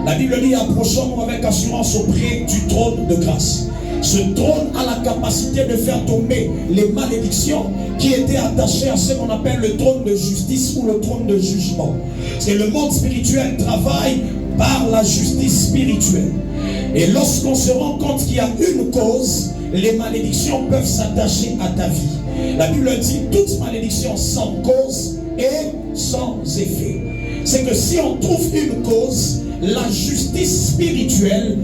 La Bible dit, approchons-nous avec assurance auprès du trône de grâce. Ce trône a la capacité de faire tomber les malédictions qui étaient attachées à ce qu'on appelle le trône de justice ou le trône de jugement. C'est le monde spirituel travaille par la justice spirituelle. Et lorsqu'on se rend compte qu'il y a une cause, les malédictions peuvent s'attacher à ta vie. La Bible dit, toute malédiction sans cause et sans effet. C'est que si on trouve une cause, la justice spirituelle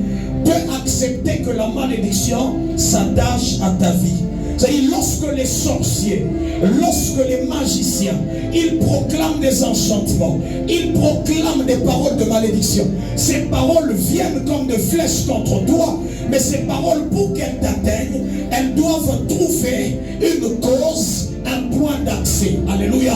peut accepter que la malédiction s'attache à ta vie. C'est-à-dire, lorsque les sorciers, lorsque les magiciens, ils proclament des enchantements, ils proclament des paroles de malédiction, ces paroles viennent comme des flèches contre toi, mais ces paroles, pour qu'elles t'atteignent, elles doivent trouver une cause, un point d'accès. Alléluia.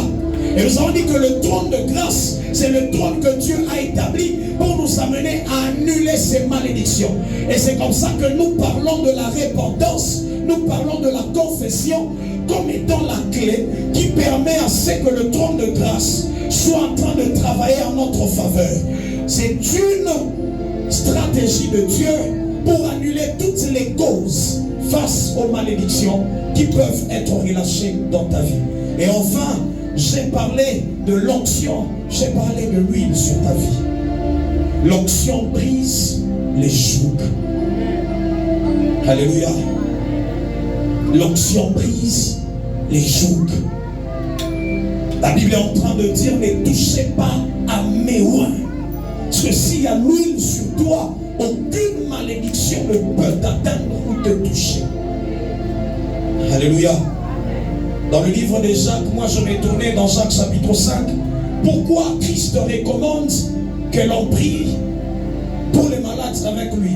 Et nous avons dit que le trône de grâce, c'est le trône que Dieu a établi pour nous amener à annuler ces malédictions. Et c'est comme ça que nous parlons de la repentance, nous parlons de la confession comme étant la clé qui permet à ce que le trône de grâce soit en train de travailler en notre faveur. C'est une stratégie de Dieu pour annuler toutes les causes face aux malédictions qui peuvent être relâchées dans ta vie. Et enfin, j'ai parlé de l'onction, j'ai parlé de l'huile sur ta vie. L'onction brise les jougs. Alléluia. L'onction brise les jougs. La Bible est en train de dire, ne touchez pas à mes oins. Parce que s'il y a l'huile sur toi, aucune malédiction ne peut t'atteindre ou te toucher. Alléluia. Dans le livre de Jacques, moi je m'ai tourné dans Jacques chapitre 5. Pourquoi Christ recommande que l'on prie pour les malades avec l'huile?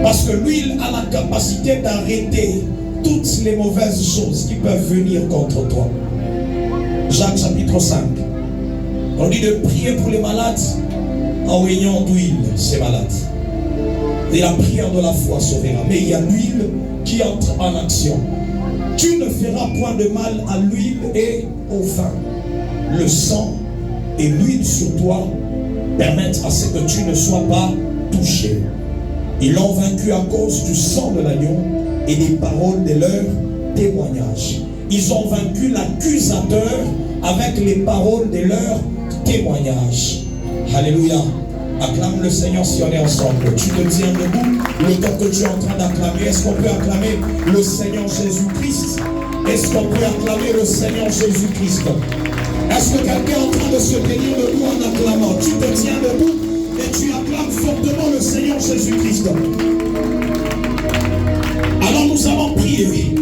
Parce que l'huile a la capacité d'arrêter toutes les mauvaises choses qui peuvent venir contre toi. Jacques chapitre 5. On dit de prier pour les malades en ayant d'huile ces malades. Et la prière de la foi sauvera. Mais il y a l'huile qui entre en action. Tu ne feras point de mal à l'huile et au vin. Le sang et l'huile sur toi permettent à ce que tu ne sois pas touché. Ils l'ont vaincu à cause du sang de l'agneau et des paroles de leur témoignage. Ils ont vaincu l'accusateur avec les paroles de leur témoignage. Alléluia. Acclame le Seigneur si on est ensemble. Tu te tiens debout le temps que tu es en train d'acclamer. Est-ce qu'on peut acclamer le Seigneur Jésus-Christ? Est-ce qu'on peut acclamer le Seigneur Jésus-Christ? Est-ce que quelqu'un est en train de se tenir debout en acclamant? Tu te tiens debout et tu acclames fortement le Seigneur Jésus-Christ. Alors nous allons prier.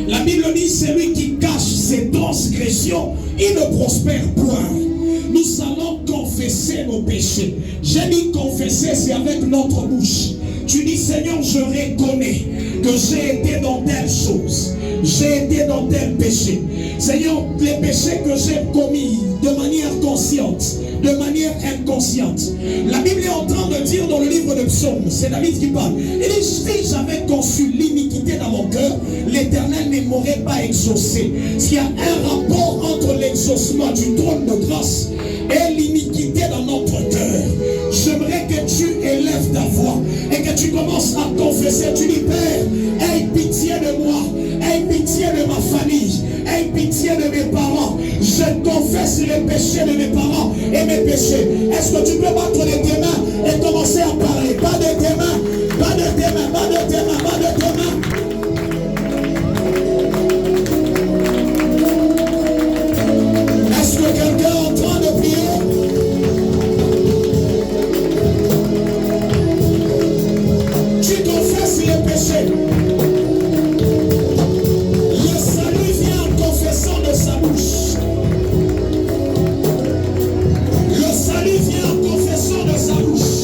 La Bible dit, celui qui cache ses transgressions, il ne prospère point. Nous allons confesser nos péchés. J'ai dit confesser, c'est avec notre bouche. Tu dis, Seigneur, je reconnais que j'ai été dans telle chose. J'ai été dans tel péché. Seigneur, les péchés que j'ai commis de manière consciente, de manière inconsciente. La Bible est en train de dire dans le livre de Psaume, c'est David qui parle. Il dit, si j'avais conçu l'iniquité dans mon cœur, l'Éternel ne m'aurait pas exaucé. S'il y a un rapport entre l'exaucement du trône de grâce et l'iniquité dans notre cœur, j'aimerais que tu élèves ta voix et que tu commences à confesser. Tu dis, Père, aie pitié de moi, aie pitié de ma famille, aie pitié de mes parents. Je confesse les péchés de mes parents et mes péchés. Est-ce que tu peux battre de tes mains et commencer à parler? Pas de tes mains, pas de tes mains, pas de tes mains, pas de tes mains. Est-ce que quelqu'un est en train de prier? Tu confesses les péchés. Le salut vient en confessant de sa bouche. Le salut vient en confessant de sa bouche.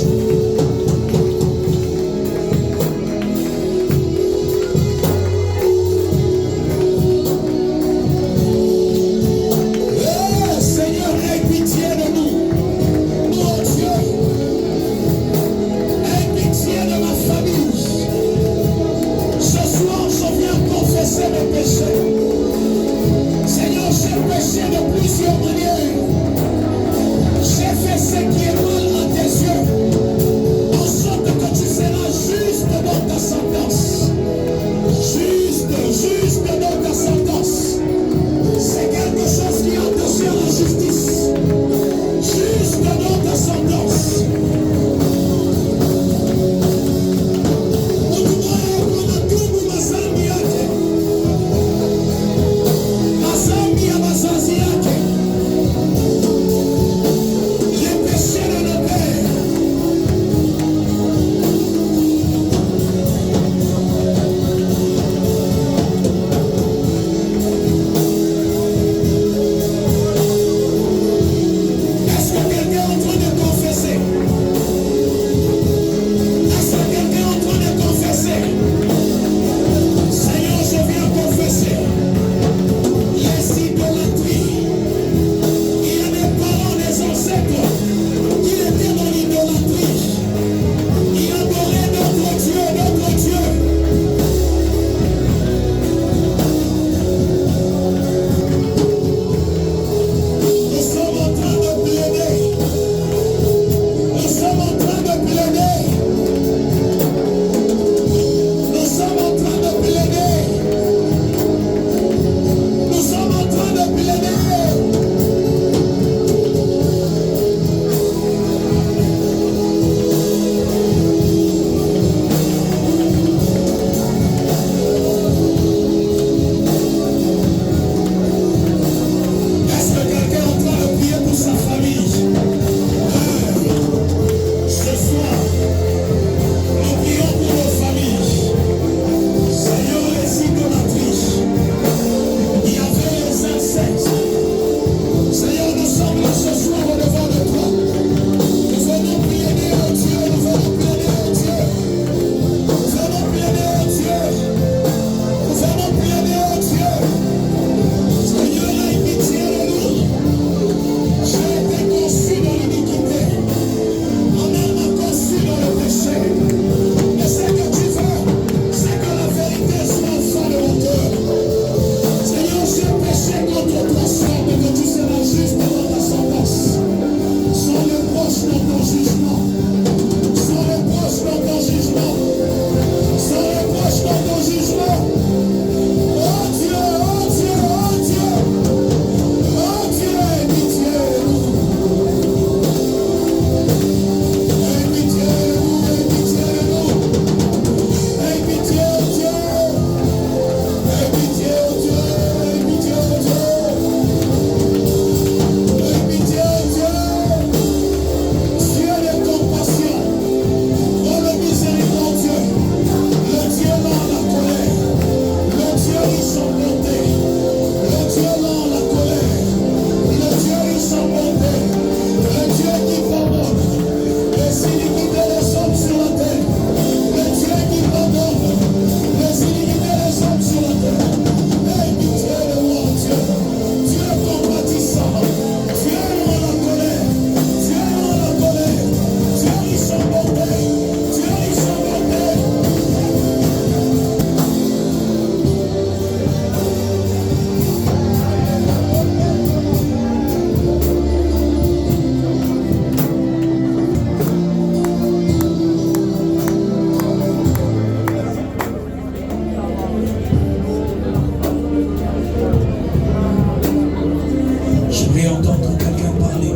pourriez entendre quelqu'un parler.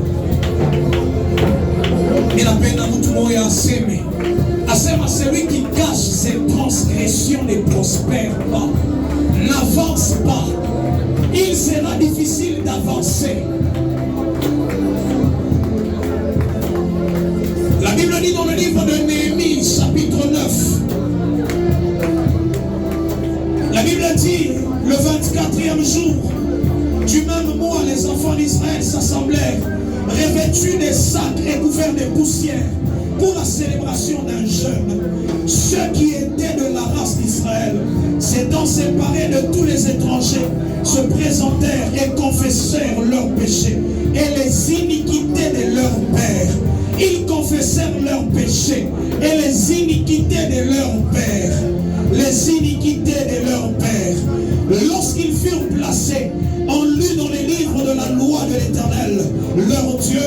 Il appelle à nous à s'aimer. À celui qui cache ses transgressions ne prospère pas, n'avance pas. Il sera difficile d'avancer. La Bible dit dans le livre de Néhémie, chapitre 9. La Bible dit, le 24e jour, du même mois, les enfants d'Israël s'assemblèrent, revêtus des sacs et couverts de poussière, pour la célébration d'un jeûne. Ceux qui étaient de la race d'Israël, s'étant séparés de tous les étrangers, se présentèrent et confessèrent leurs péchés et les iniquités de leurs pères. Ils confessèrent leurs péchés et les iniquités de leurs pères. Les iniquités de leurs pères. Lorsqu'ils furent placés, on lut dans les livres de la loi de l'Éternel, leur Dieu,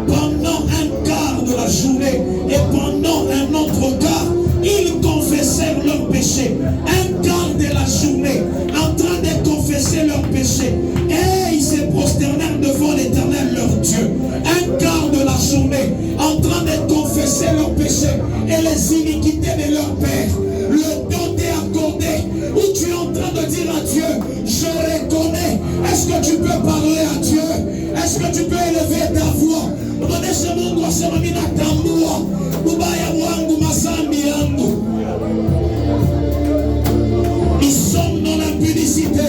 pendant un quart de la journée et pendant un autre quart, ils confessèrent leurs péchés. Un quart de la journée, en train de confesser leurs péchés, et ils se prosternèrent devant l'Éternel, leur Dieu. Un quart de la journée, en train de confesser leurs péchés et les iniquités de leur père. Le temps t'est accordé où tu es en train de dire à Dieu, je reconnais. Est-ce que tu peux parler à Dieu? Est-ce que tu peux élever ta voix? Nous sommes dans l'impudicité,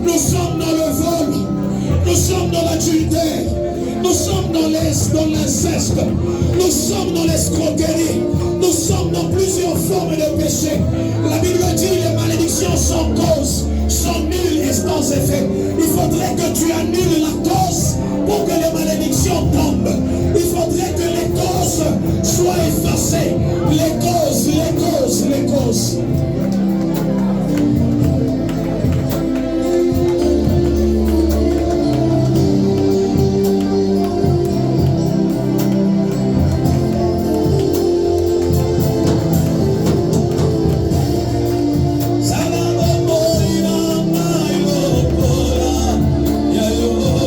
nous sommes dans le vol, nous sommes dans l'adultère, nous sommes dans l'inceste, nous sommes dans l'escroquerie, nous sommes dans plusieurs formes de péché. La Bible dit les malédictions sans cause sont nulles et sans effet. Il faudrait que tu annules la cause pour que les malédictions tombent. Il faudrait que les causes soient effacées. Les causes, les causes, les causes.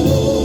Oh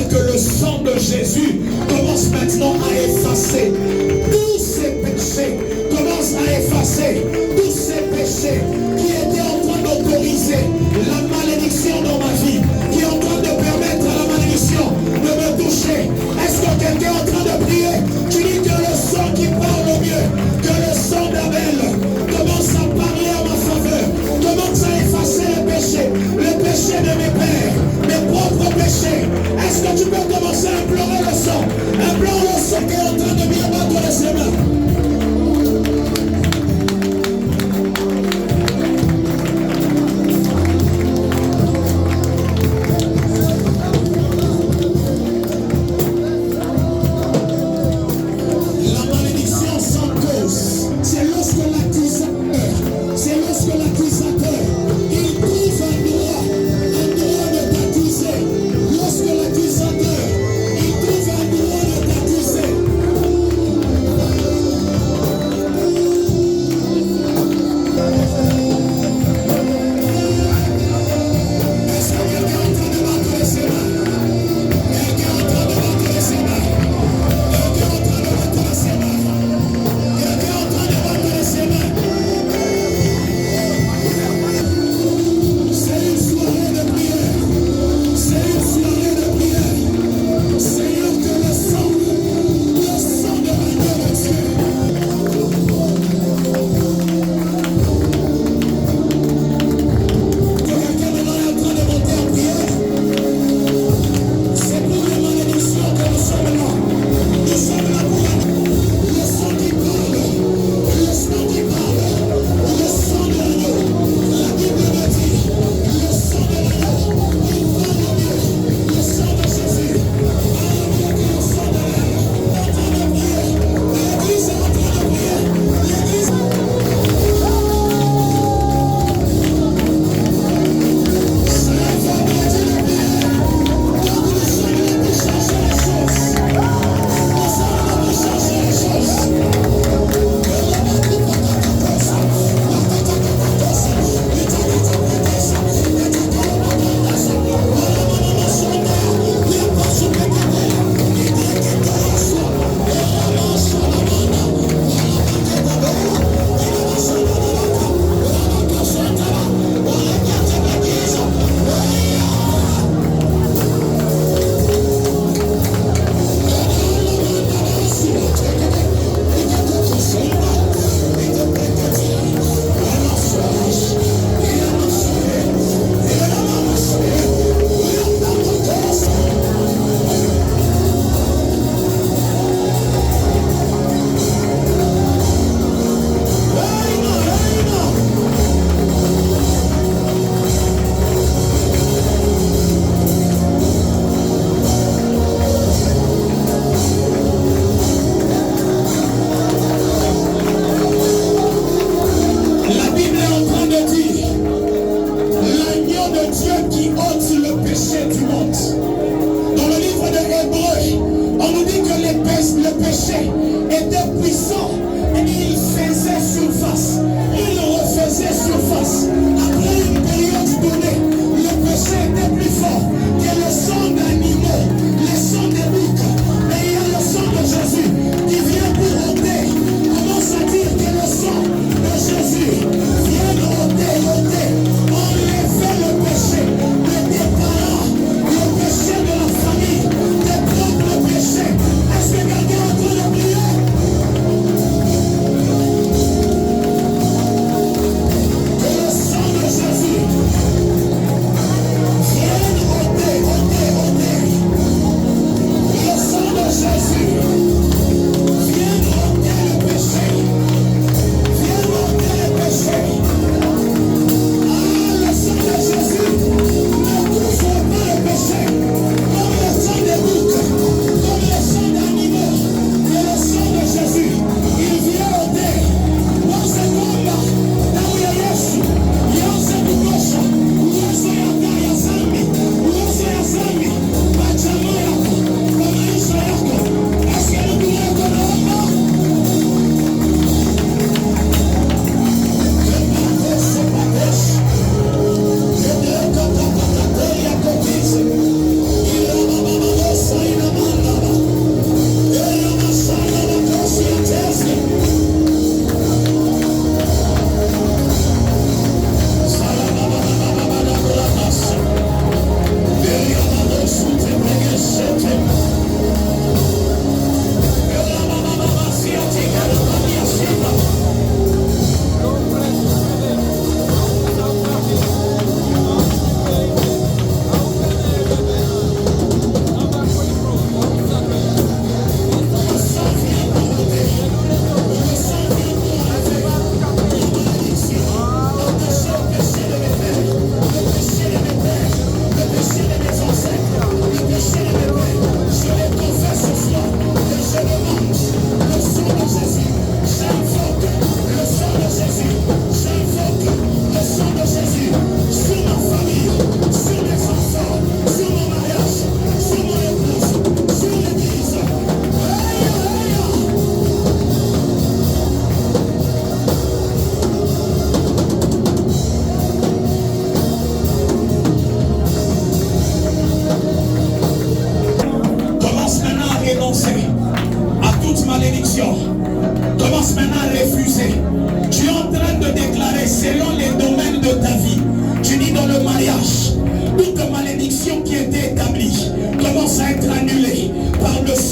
dire que le sang de Jésus commence maintenant à effacer tous ces péchés, commence à effacer tous ces péchés qui étaient en train d'autoriser la malédiction dans ma vie, qui est en train de permettre à la malédiction de me toucher. Est-ce que quelqu'un est en train de prier? Tu dis que le sang qui parle mieux que le sang d'Abel commence à parler à ma faveur, commence à effacer le péché de mes pères, mes propres péchés. Est-ce que tu peux commencer à implorer le sang? Implore le sang qui est en train de bien battre les mains.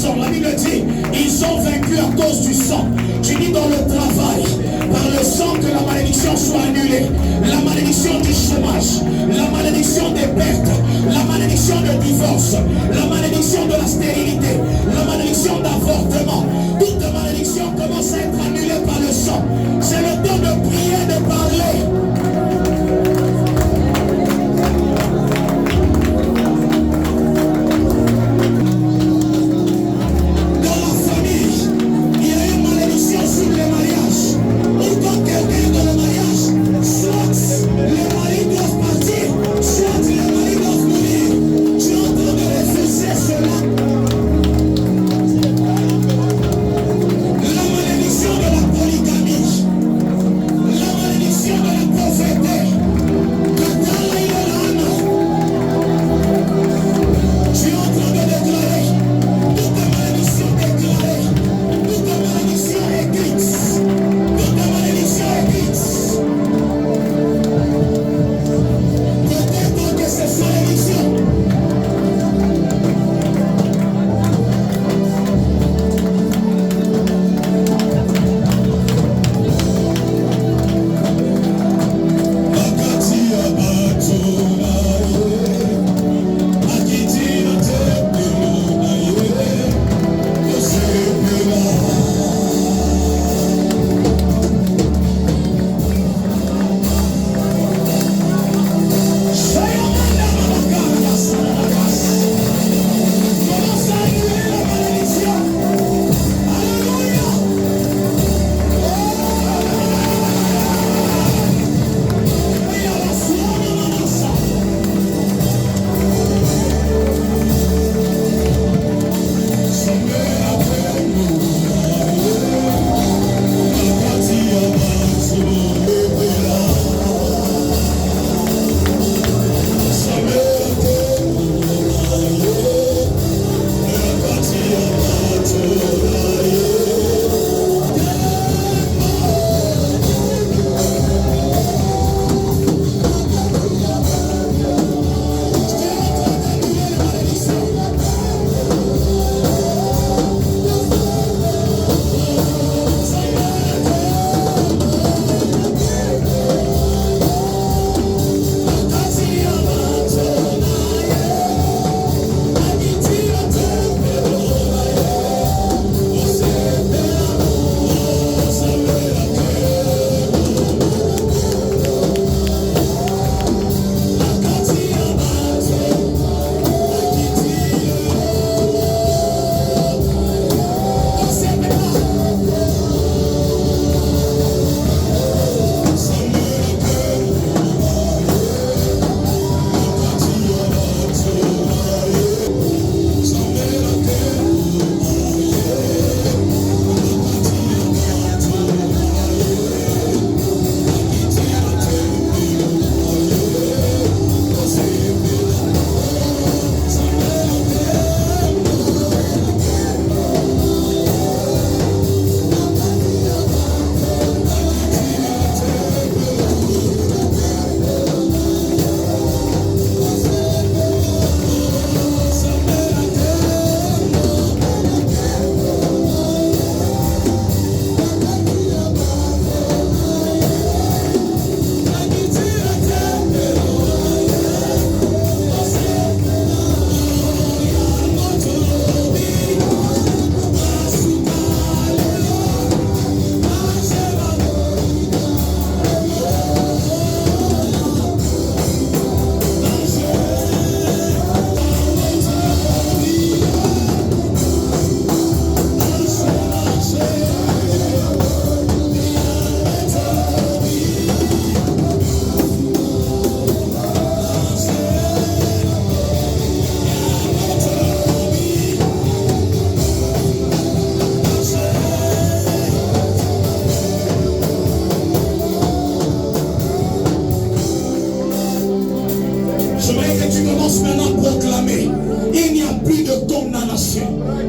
sang. La Bible dit, ils ont vaincu à cause du sang. Tu dis dans le travail, par le sang que la malédiction soit annulée. La malédiction du chômage, la malédiction des pertes, la malédiction du divorce, la malédiction de la stérilité, la malédiction d'avortement. Toute malédiction commence à être annulée par le sang. C'est le temps de prier, de parler.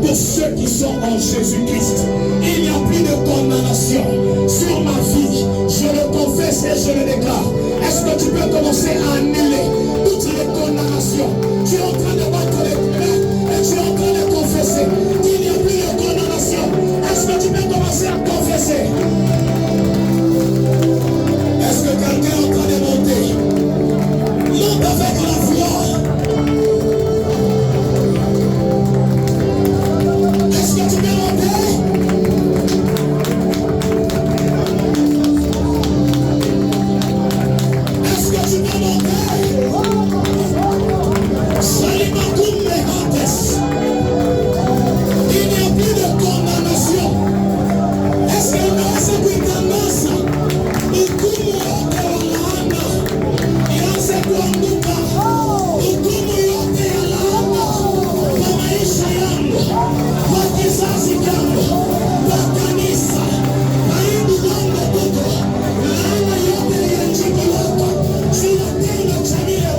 pour ceux qui sont en Jésus-Christ. Il n'y a plus de condamnation sur ma vie. Je le confesse et je le déclare. Est-ce que tu peux commencer à annuler toutes les condamnations? Tu es en train de battre les mains et tu es en train de confesser qu'il n'y a kwa kizazi changu, kwa kanisa, aibu langu Mungu, laana yote ya jiji lako, sina tena tabia.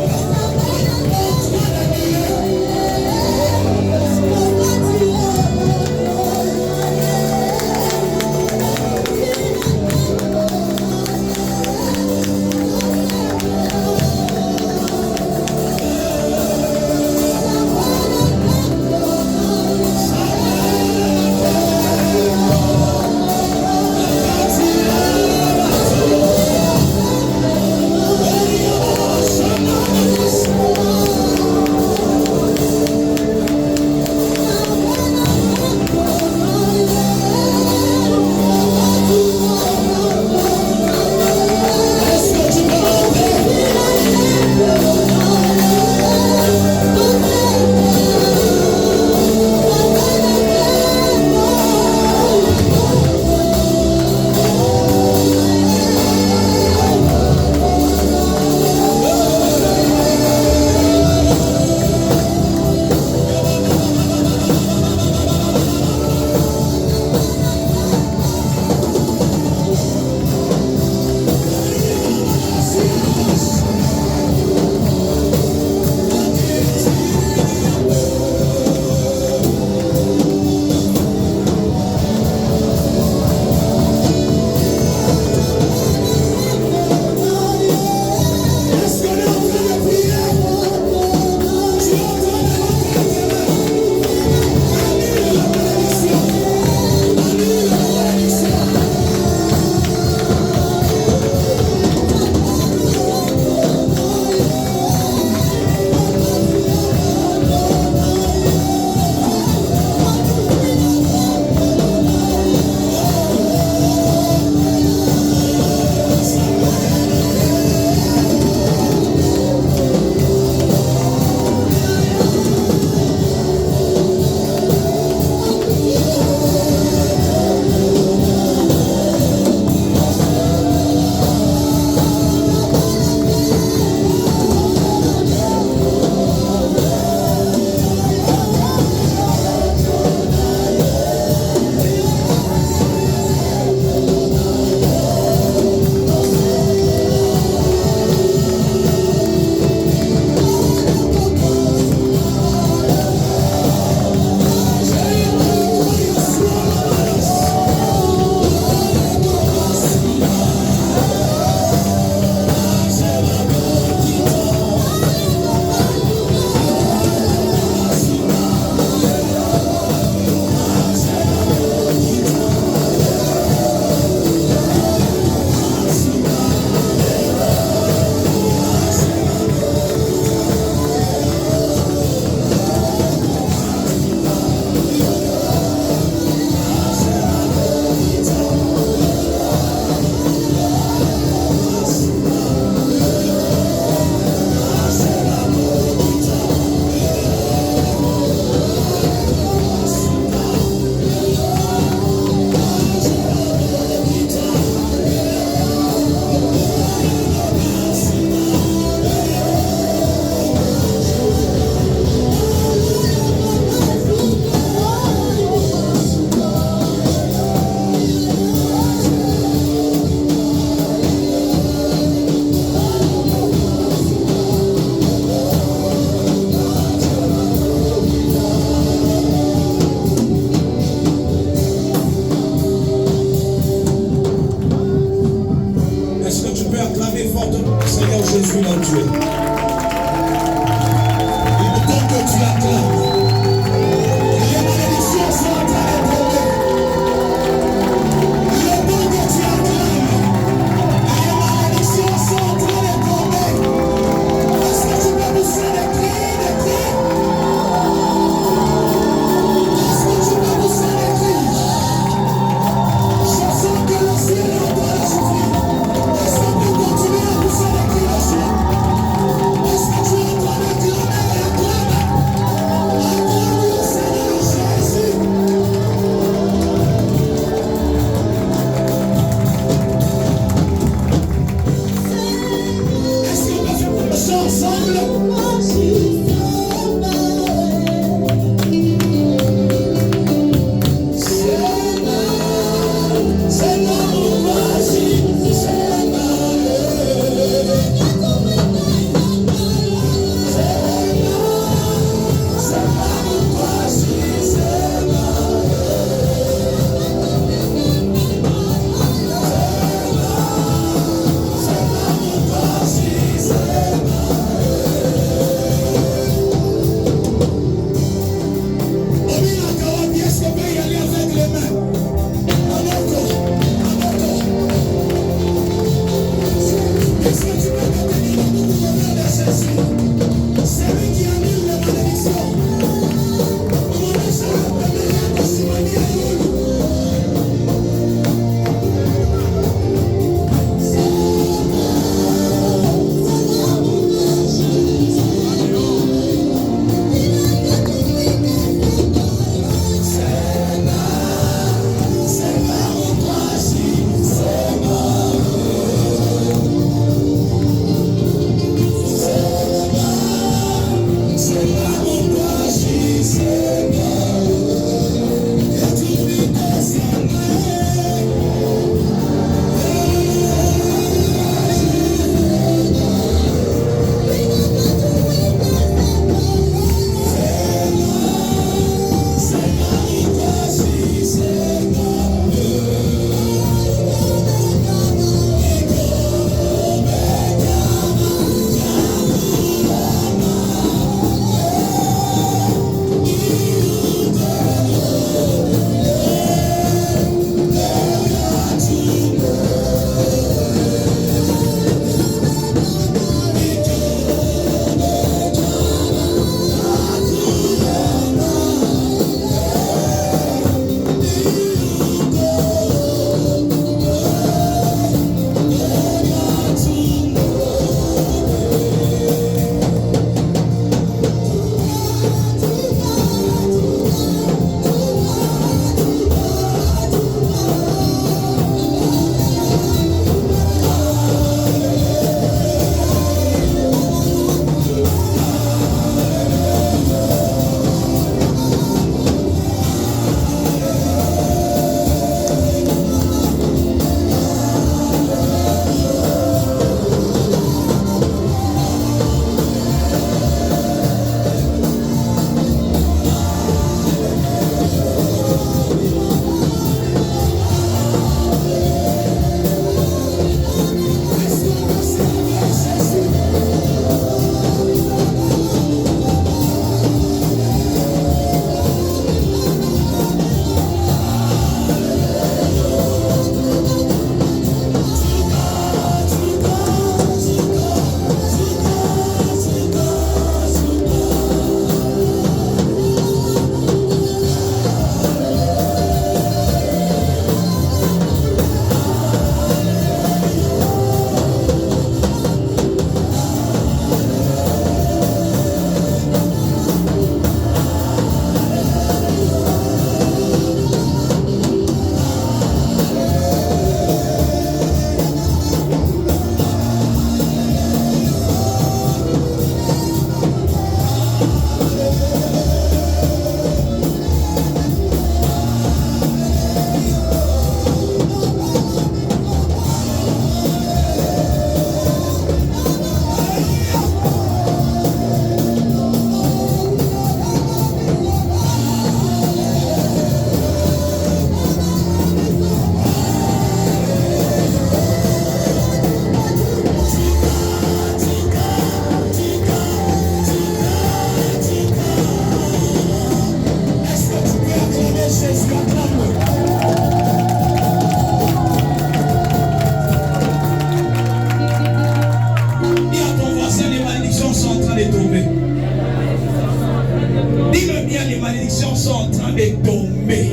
en train de tomber.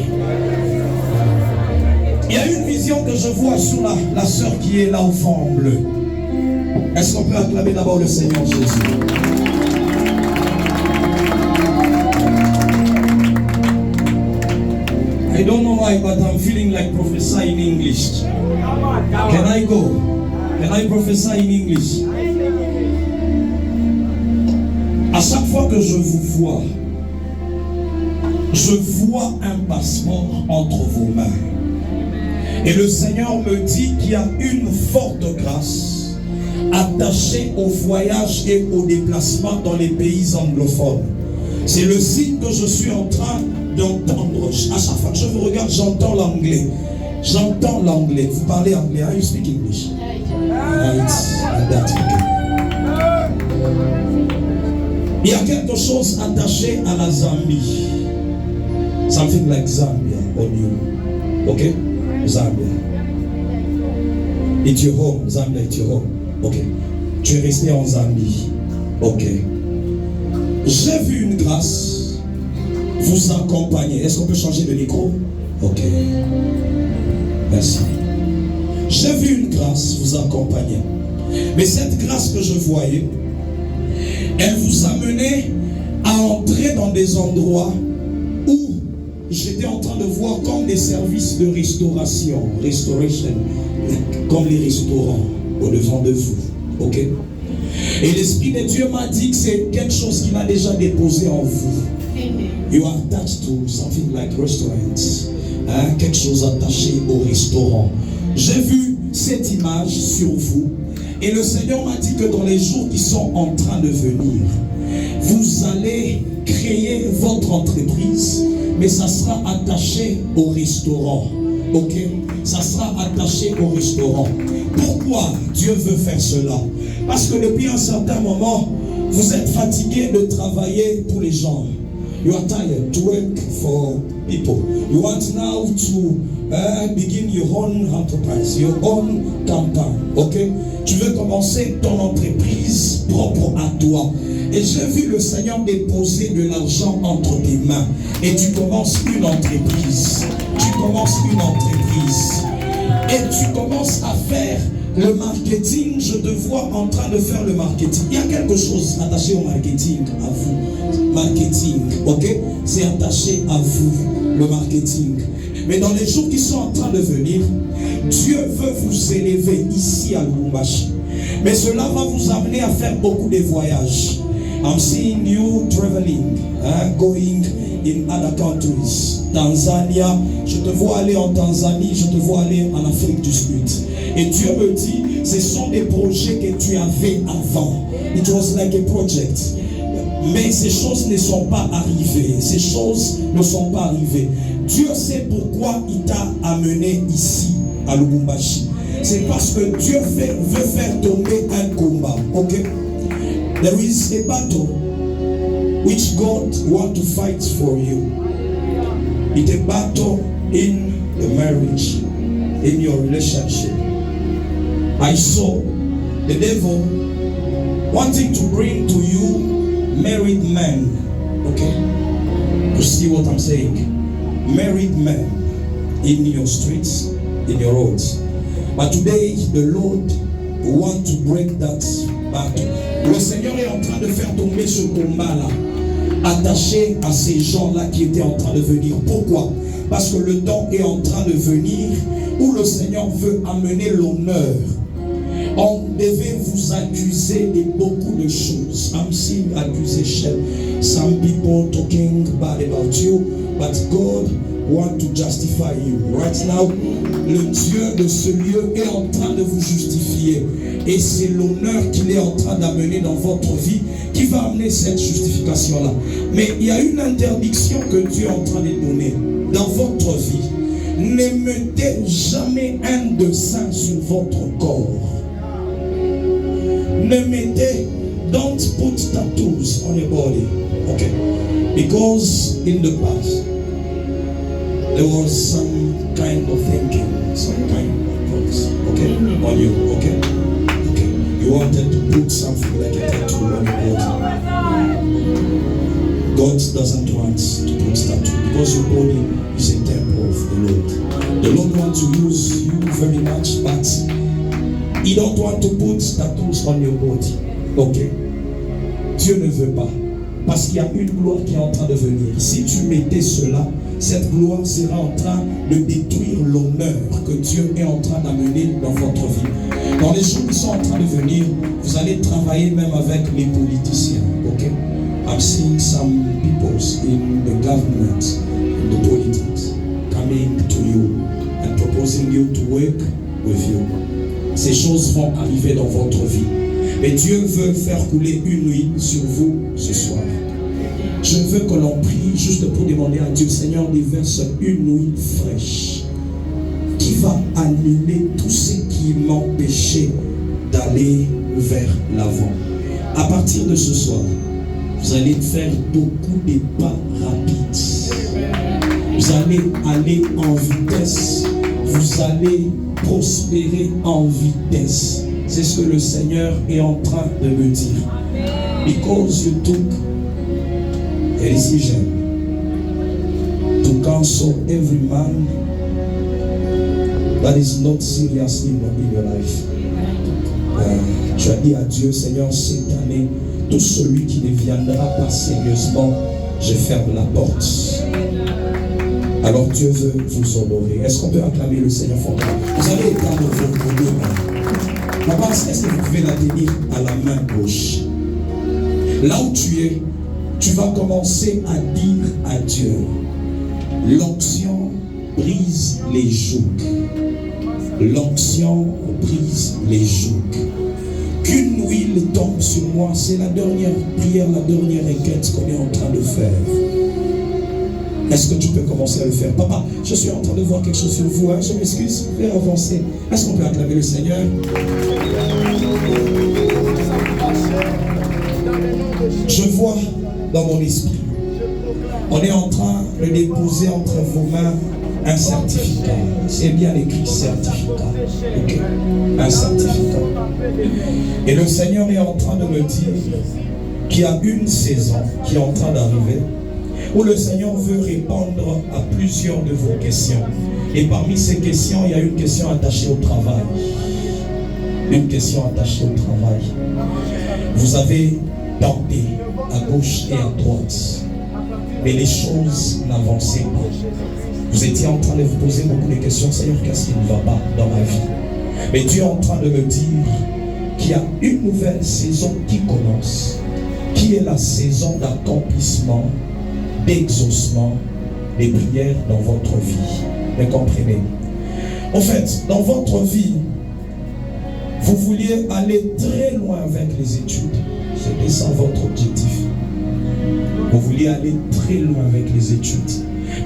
Il y a une vision que je vois sur la sœur qui est là au fond en bleu. Est-ce qu'on peut acclamer d'abord le Seigneur Jésus? I don't know why, but I'm feeling like prophesy in English. Can I go? Can I prophesy in English? À chaque fois que je vous vois un passeport entre vos mains. Et le Seigneur me dit qu'il y a une forte grâce attachée au voyage et au déplacement dans les pays anglophones. C'est le signe que je suis en train d'entendre. À chaque fois que je vous regarde, j'entends l'anglais. J'entends l'anglais. Vous parlez anglais? Are you speak English? Right. Il y a quelque chose attaché à la Zambie. Something like Zambia on you. Okay? Zambia. It's your home. Zambia, it's your home. Okay. Tu es resté en Zambie. Ok. J'ai vu une grâce vous accompagner. Est-ce qu'on peut changer de micro? Ok. Merci. J'ai vu une grâce vous accompagner. Mais cette grâce que je voyais, elle vous amenait à entrer dans des endroits où j'étais en train de voir comme des services de restoration, comme les restaurants au-devant de vous. Ok? Et l'Esprit de Dieu m'a dit que c'est quelque chose qu'il a déjà déposé en vous. You are attached to something like restaurants. Quelque chose attaché au restaurant. J'ai vu cette image sur vous. Et le Seigneur m'a dit que dans les jours qui sont en train de venir, vous allez créer votre entreprise, mais ça sera attaché au restaurant. Ok? Ça sera attaché au restaurant. Pourquoi Dieu veut faire cela? Parce que depuis un certain moment, vous êtes fatigué de travailler pour les gens. You are tired to work for people. You want now to begin your own enterprise, your own company. Ok? Tu veux commencer ton entreprise propre à toi. Et j'ai vu le Seigneur déposer de l'argent entre tes mains. Et tu commences une entreprise. Tu commences une entreprise. Et tu commences à faire le marketing. Je te vois en train de faire le marketing. Il y a quelque chose attaché au marketing à vous. Marketing, ok? C'est attaché à vous, le marketing. Mais dans les jours qui sont en train de venir, Dieu veut vous élever ici à Lubumbashi. Mais cela va vous amener à faire beaucoup de voyages. I'm seeing you traveling, going in other countries. Tanzania, je te vois aller en Tanzanie, je te vois aller en Afrique du Sud. Et Dieu me dit, ce sont des projets que tu avais avant. It was like a project. Mais ces choses ne sont pas arrivées. Ces choses ne sont pas arrivées. Dieu sait pourquoi il t'a amené ici, à Lubumbashi. C'est parce que Dieu veut faire tomber un combat. Ok? There is a battle which God wants to fight for you. It's a battle in the marriage, in your relationship. I saw the devil wanting to bring to you married men. Okay? You see what I'm saying? Married men in your streets, in your roads. But today, the Lord wants to break that battle. Le Seigneur est en train de faire tomber ce combat-là, attaché à ces gens-là qui étaient en train de venir. Pourquoi? Parce que le temps est en train de venir où le Seigneur veut amener l'honneur. On devait vous accuser de beaucoup de choses. I'm seeing accusation. Some people talking bad about you, but God want to justify you. Right now, le Dieu de ce lieu est en train de vous justifier. Et c'est l'honneur qu'il est en train d'amener dans votre vie qui va amener cette justification-là. Mais il y a une interdiction que Dieu est en train de donner dans votre vie. Ne mettez jamais un dessin sur votre corps. Ne mettez, don't put tattoos on your body. Okay? Because in the past, there was some kind of thinking, some kind of thoughts, okay, on you, okay? Okay. You wanted to put something like a tattoo on your body. God doesn't want to put tattoo because your body is a temple of the Lord. The Lord wants to use you very much, but He don't want to put tattoos on your body. Ok? Dieu ne veut pas. Parce qu'il y a une gloire qui est en train de venir. Si tu mettais cela, cette gloire sera en train de détruire l'honneur que Dieu est en train d'amener dans votre vie. Dans les jours qui sont en train de venir, vous allez travailler même avec les politiciens. Ok? I'm seeing some people in the government, in the politics, coming to you and proposing you to work with you. Ces choses vont arriver dans votre vie. Mais Dieu veut faire couler une nuit sur vous ce soir. Je veux que l'on prie juste pour demander à Dieu, Seigneur, déverse une nuit fraîche qui va annuler tout ce qui m'empêchait d'aller vers l'avant. À partir de ce soir, vous allez faire beaucoup de pas rapides. Vous allez aller en vitesse. Vous allez prospérer en vitesse. C'est ce que le Seigneur est en train de me dire. Because you took a decision to counsel every man that is not serious in your life. Tu as dit à Dieu, Seigneur, cette année, tout celui qui ne viendra pas sérieusement, je ferme la porte. Alors Dieu veut vous honorer. Est-ce qu'on peut acclamer le Seigneur fortement? Vous allez étendre vos deux mains. Papa, est-ce que vous pouvez la tenir à la main gauche? Là où tu es, tu vas commencer à dire à Dieu, l'onction brise les jougs. L'onction brise les jougs. Qu'une huile tombe sur moi, c'est la dernière prière, la dernière requête qu'on est en train de faire. Est-ce que tu peux commencer à le faire? Papa, je suis en train de voir quelque chose sur vous. Hein? Je m'excuse, je vais avancer. Est-ce qu'on peut acclamer le Seigneur? Je vois dans mon esprit, on est en train de déposer entre vos mains un certificat. C'est bien écrit certificat. Okay. Un certificat. Et le Seigneur est en train de me dire qu'il y a une saison qui est en train d'arriver où le Seigneur veut répondre à plusieurs de vos questions. Et parmi ces questions, il y a une question attachée au travail. Une question attachée au travail. Vous avez tenté à gauche et à droite, mais les choses n'avançaient pas. Vous étiez en train de vous poser beaucoup de questions. Seigneur, qu'est-ce qui ne va pas dans ma vie? Mais Dieu est en train de me dire qu'il y a une nouvelle saison qui commence, qui est la saison d'accomplissement, d'exaucement des prières dans votre vie. Vous comprenez? En fait, dans votre vie, vous vouliez aller très loin avec les études. C'était ça votre objectif. Vous vouliez aller très loin avec les études.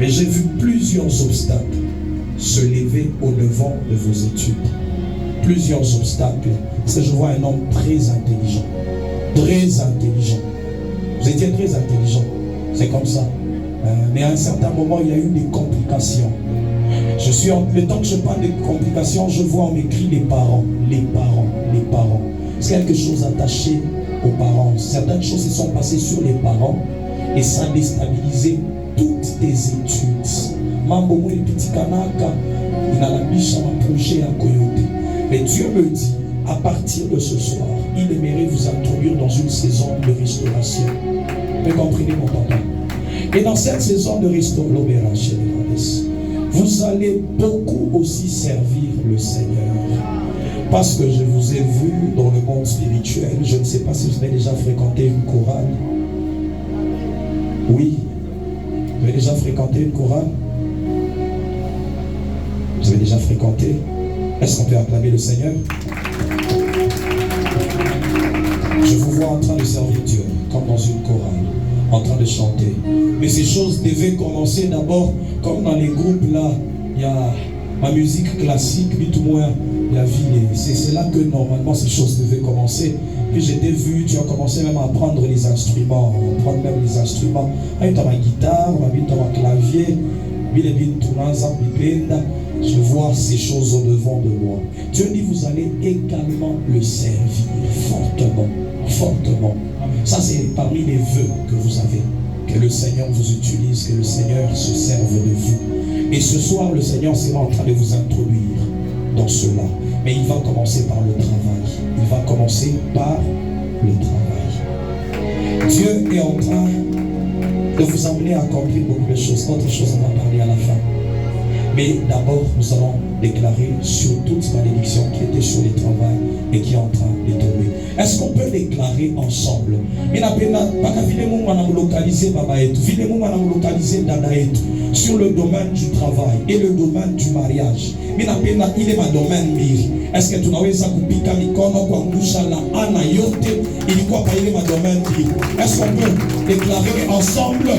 Mais j'ai vu plusieurs obstacles se lever au devant de vos études. Plusieurs obstacles. Parce que je vois un homme très intelligent. Très intelligent. Vous étiez très intelligent. C'est comme ça. Mais à un certain moment, il y a eu des complications. Le temps que je parle des complications, je vois, on m'écrit les parents. Les parents. Les parents. C'est quelque chose attaché aux parents. Certaines choses se sont passées sur les parents et ça a déstabilisé toutes tes études. Mambo et petit kanaka, il a la biche en projet à Coyote. Mais Dieu me dit, à partir de ce soir, il aimerait vous introduire dans une saison de restauration. Vous comprenez mon papa? Et dans cette saison de restauration, vous allez beaucoup aussi servir le Seigneur. Parce que je vous ai vu dans le monde spirituel. Je ne sais pas si vous avez déjà fréquenté une chorale. Oui. Vous avez déjà fréquenté une chorale? Vous avez déjà fréquenté? Est-ce qu'on peut acclamer le Seigneur? Je vous vois en train de servir Dieu, comme dans une chorale, en train de chanter. Mais ces choses devaient commencer d'abord, comme dans les groupes là, il y a ma musique classique, mais tout moins la vie. C'est là que normalement ces choses devaient commencer. Puis j'étais vu, tu as commencé même à apprendre les instruments, prendre même les instruments. Tu as ma guitare, tu as ma clavier, je vois ces choses au devant de moi. Dieu dit, vous allez également le servir fortement, fortement. Ça c'est parmi les vœux que vous avez. Que le Seigneur vous utilise, que le Seigneur se serve de vous. Et ce soir, le Seigneur sera en train de vous introduire dans cela. Mais il va commencer par le travail. Il va commencer par le travail. Dieu est en train de vous amener à accomplir beaucoup de choses. Autre chose, on va parler à la fin. Mais d'abord, nous allons déclarer sur toute malédiction qui était sur le travail et qui est en train de tomber. Est-ce qu'on peut déclarer ensemble? Sur le domaine du travail et le domaine du mariage. Est-ce que tu n'as kupika mikono kwa ngusha la ana yote ilikuwa pa ile madomaine mbili? Est-ce qu'on peut déclarer ensemble?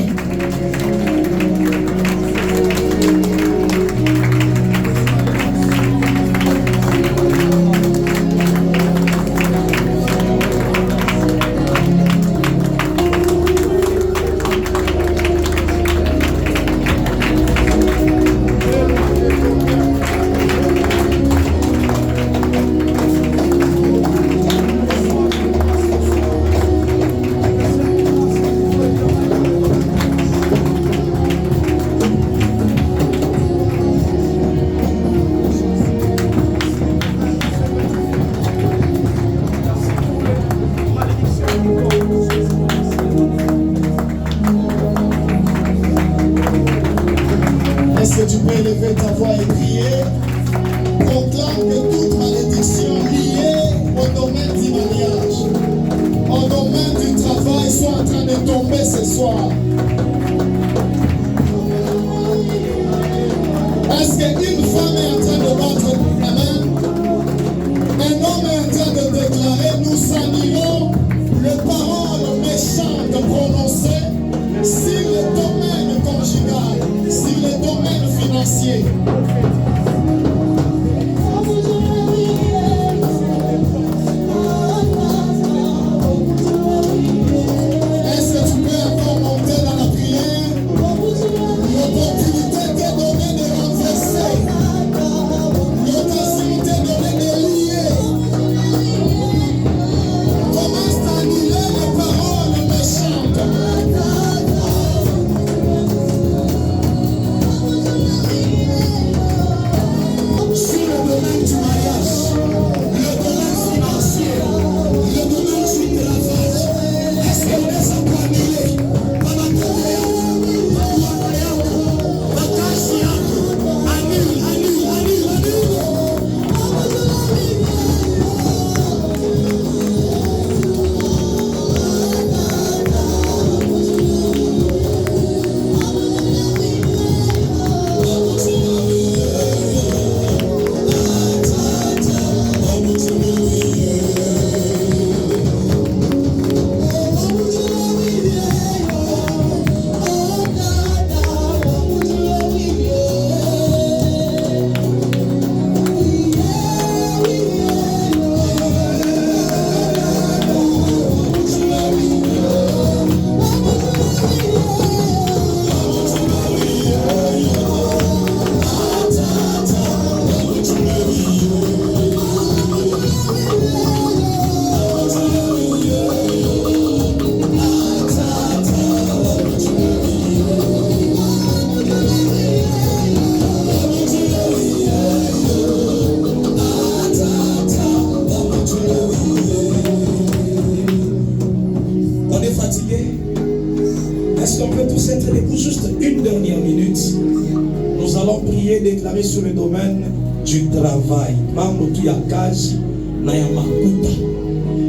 Sur le domaine du travail.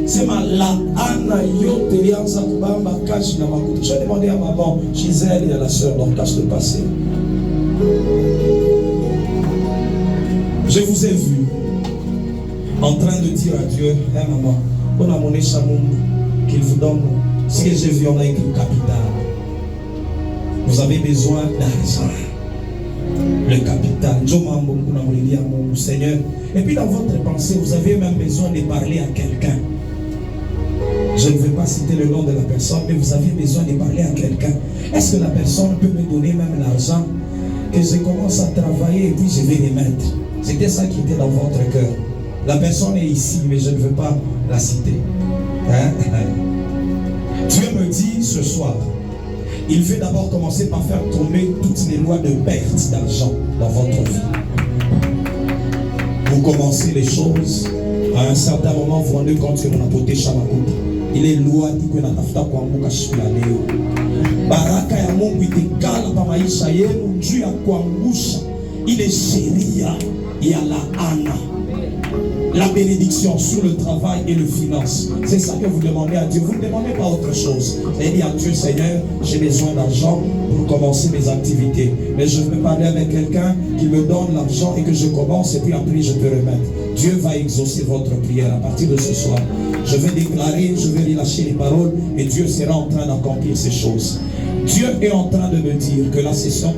C'est ma la ana yote lianza kubamba kashi na makuta. Je vais demander à maman Gisèle et à la sœur Dorcas de passer. Je vous ai vu en train de dire à Dieu, hey maman, on a mon échamoun qu'il vous donne. Ce que j'ai vu, on a écrit capital. Vous avez besoin d'argent. Le capital. Seigneur. Et puis dans votre pensée, vous avez même besoin de parler à quelqu'un. Je ne vais pas citer le nom de la personne, mais vous avez besoin de parler à quelqu'un. Est-ce que la personne peut me donner même l'argent que je commence à travailler et puis je vais les mettre? C'était ça qui était dans votre cœur. La personne est ici, mais je ne veux pas la citer. Dieu me dit ce soir, il veut d'abord commencer par faire tomber toutes les lois de perte d'argent dans votre vie. Vous commencez les choses, à un certain moment, vous vous rendez compte que vous n'avez pas chamakuta. Il est loi dit que vous n'avez pas de baraka ya Mungu itikala pa maisha yenu juu ya kuangusha ile sheria ya laana. La bénédiction sur le travail et le finance. C'est ça que vous demandez à Dieu. Vous ne demandez pas autre chose. Vous avez dit à Dieu, Seigneur, j'ai besoin d'argent pour commencer mes activités. Mais je veux parler avec quelqu'un qui me donne l'argent et que je commence et puis après je peux remettre. Dieu va exaucer votre prière à partir de ce soir. Je vais déclarer, je vais relâcher les paroles et Dieu sera en train d'accomplir ces choses. Dieu est en train de me dire que la session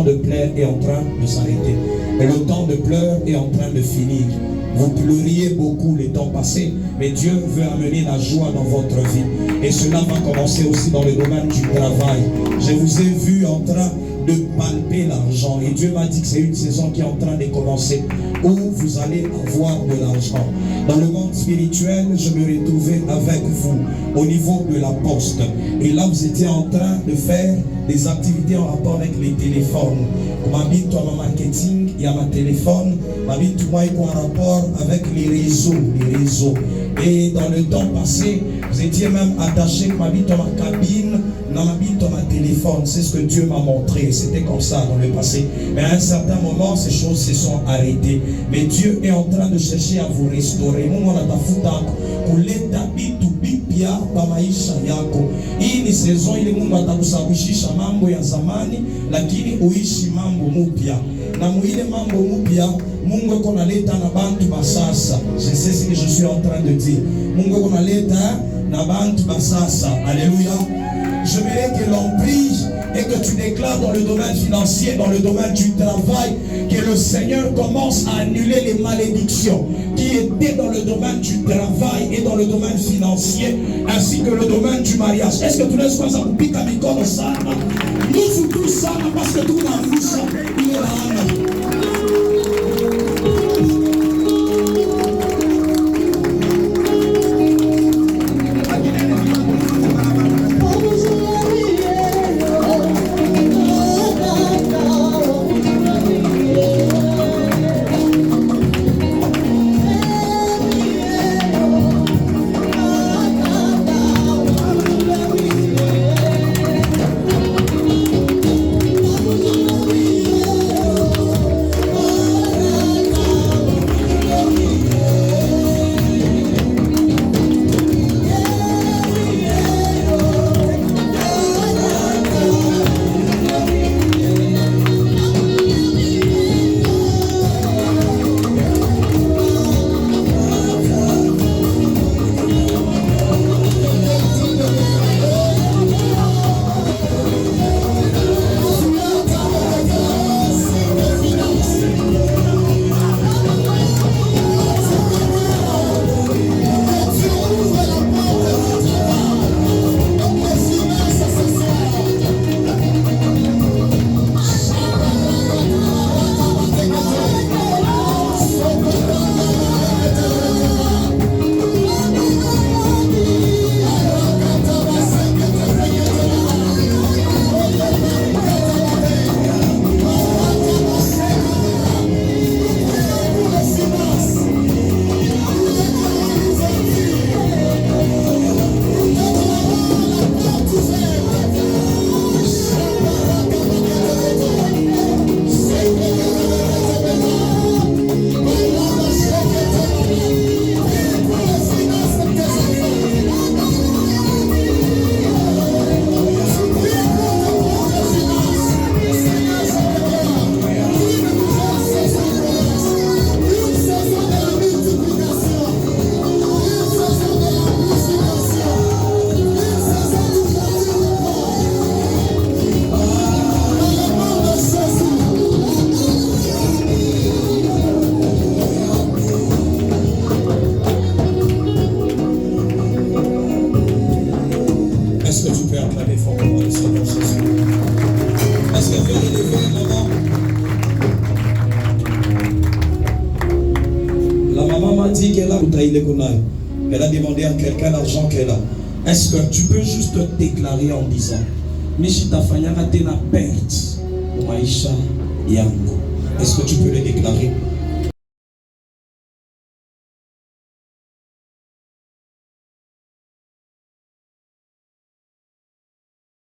de pleurs est en train de s'arrêter. Et le temps de pleurs est en train de finir. Vous pleuriez beaucoup les temps passés, mais Dieu veut amener la joie dans votre vie. Et cela va commencer aussi dans le domaine du travail. Je vous ai vu en train de palper l'argent. Et Dieu m'a dit que c'est une saison qui est en train de commencer où vous allez avoir de l'argent. Dans le monde spirituel, je me retrouvais avec vous au niveau de la poste. Et là, vous étiez en train de faire des activités en rapport avec les téléphones. Comme habite toi ma marketing, il y a ma téléphone. Habite moi en rapport avec les réseaux. Et dans le temps passé, vous étiez même attaché comme habite ma cabine, dans ma téléphone. C'est ce que Dieu m'a montré. C'était comme ça dans le passé. Mais à un certain moment, ces choses se sont arrêtées. Mais Dieu est en train de chercher à vous restaurer. Hii ni saison ile Mungu atakusababishisha mambo ya zamani, lakini uishi mambo mupya. Na muile mambo mupya, Mungu eko naleta na bantu basasa. Je sais ce que je suis en train de dire. Mungu eko naleta na bantu basasa. Alléluia. Je voudrais que l'on prie et que tu déclares dans le domaine financier, dans le domaine du travail, que le Seigneur commence à annuler les malédictions qui étaient dans le domaine du travail et dans le domaine financier, ainsi que le domaine du mariage. Est-ce que tu laisses quoi ça vous pique à micro ça? Nous tout ça parce que tout n'a vu ça, il est là. Elle a demandé à quelqu'un l'argent qu'elle a. Est-ce que tu peux juste te déclarer en disant, Mishitafanyaka tena perte maisha yangu. Est-ce que tu peux le déclarer?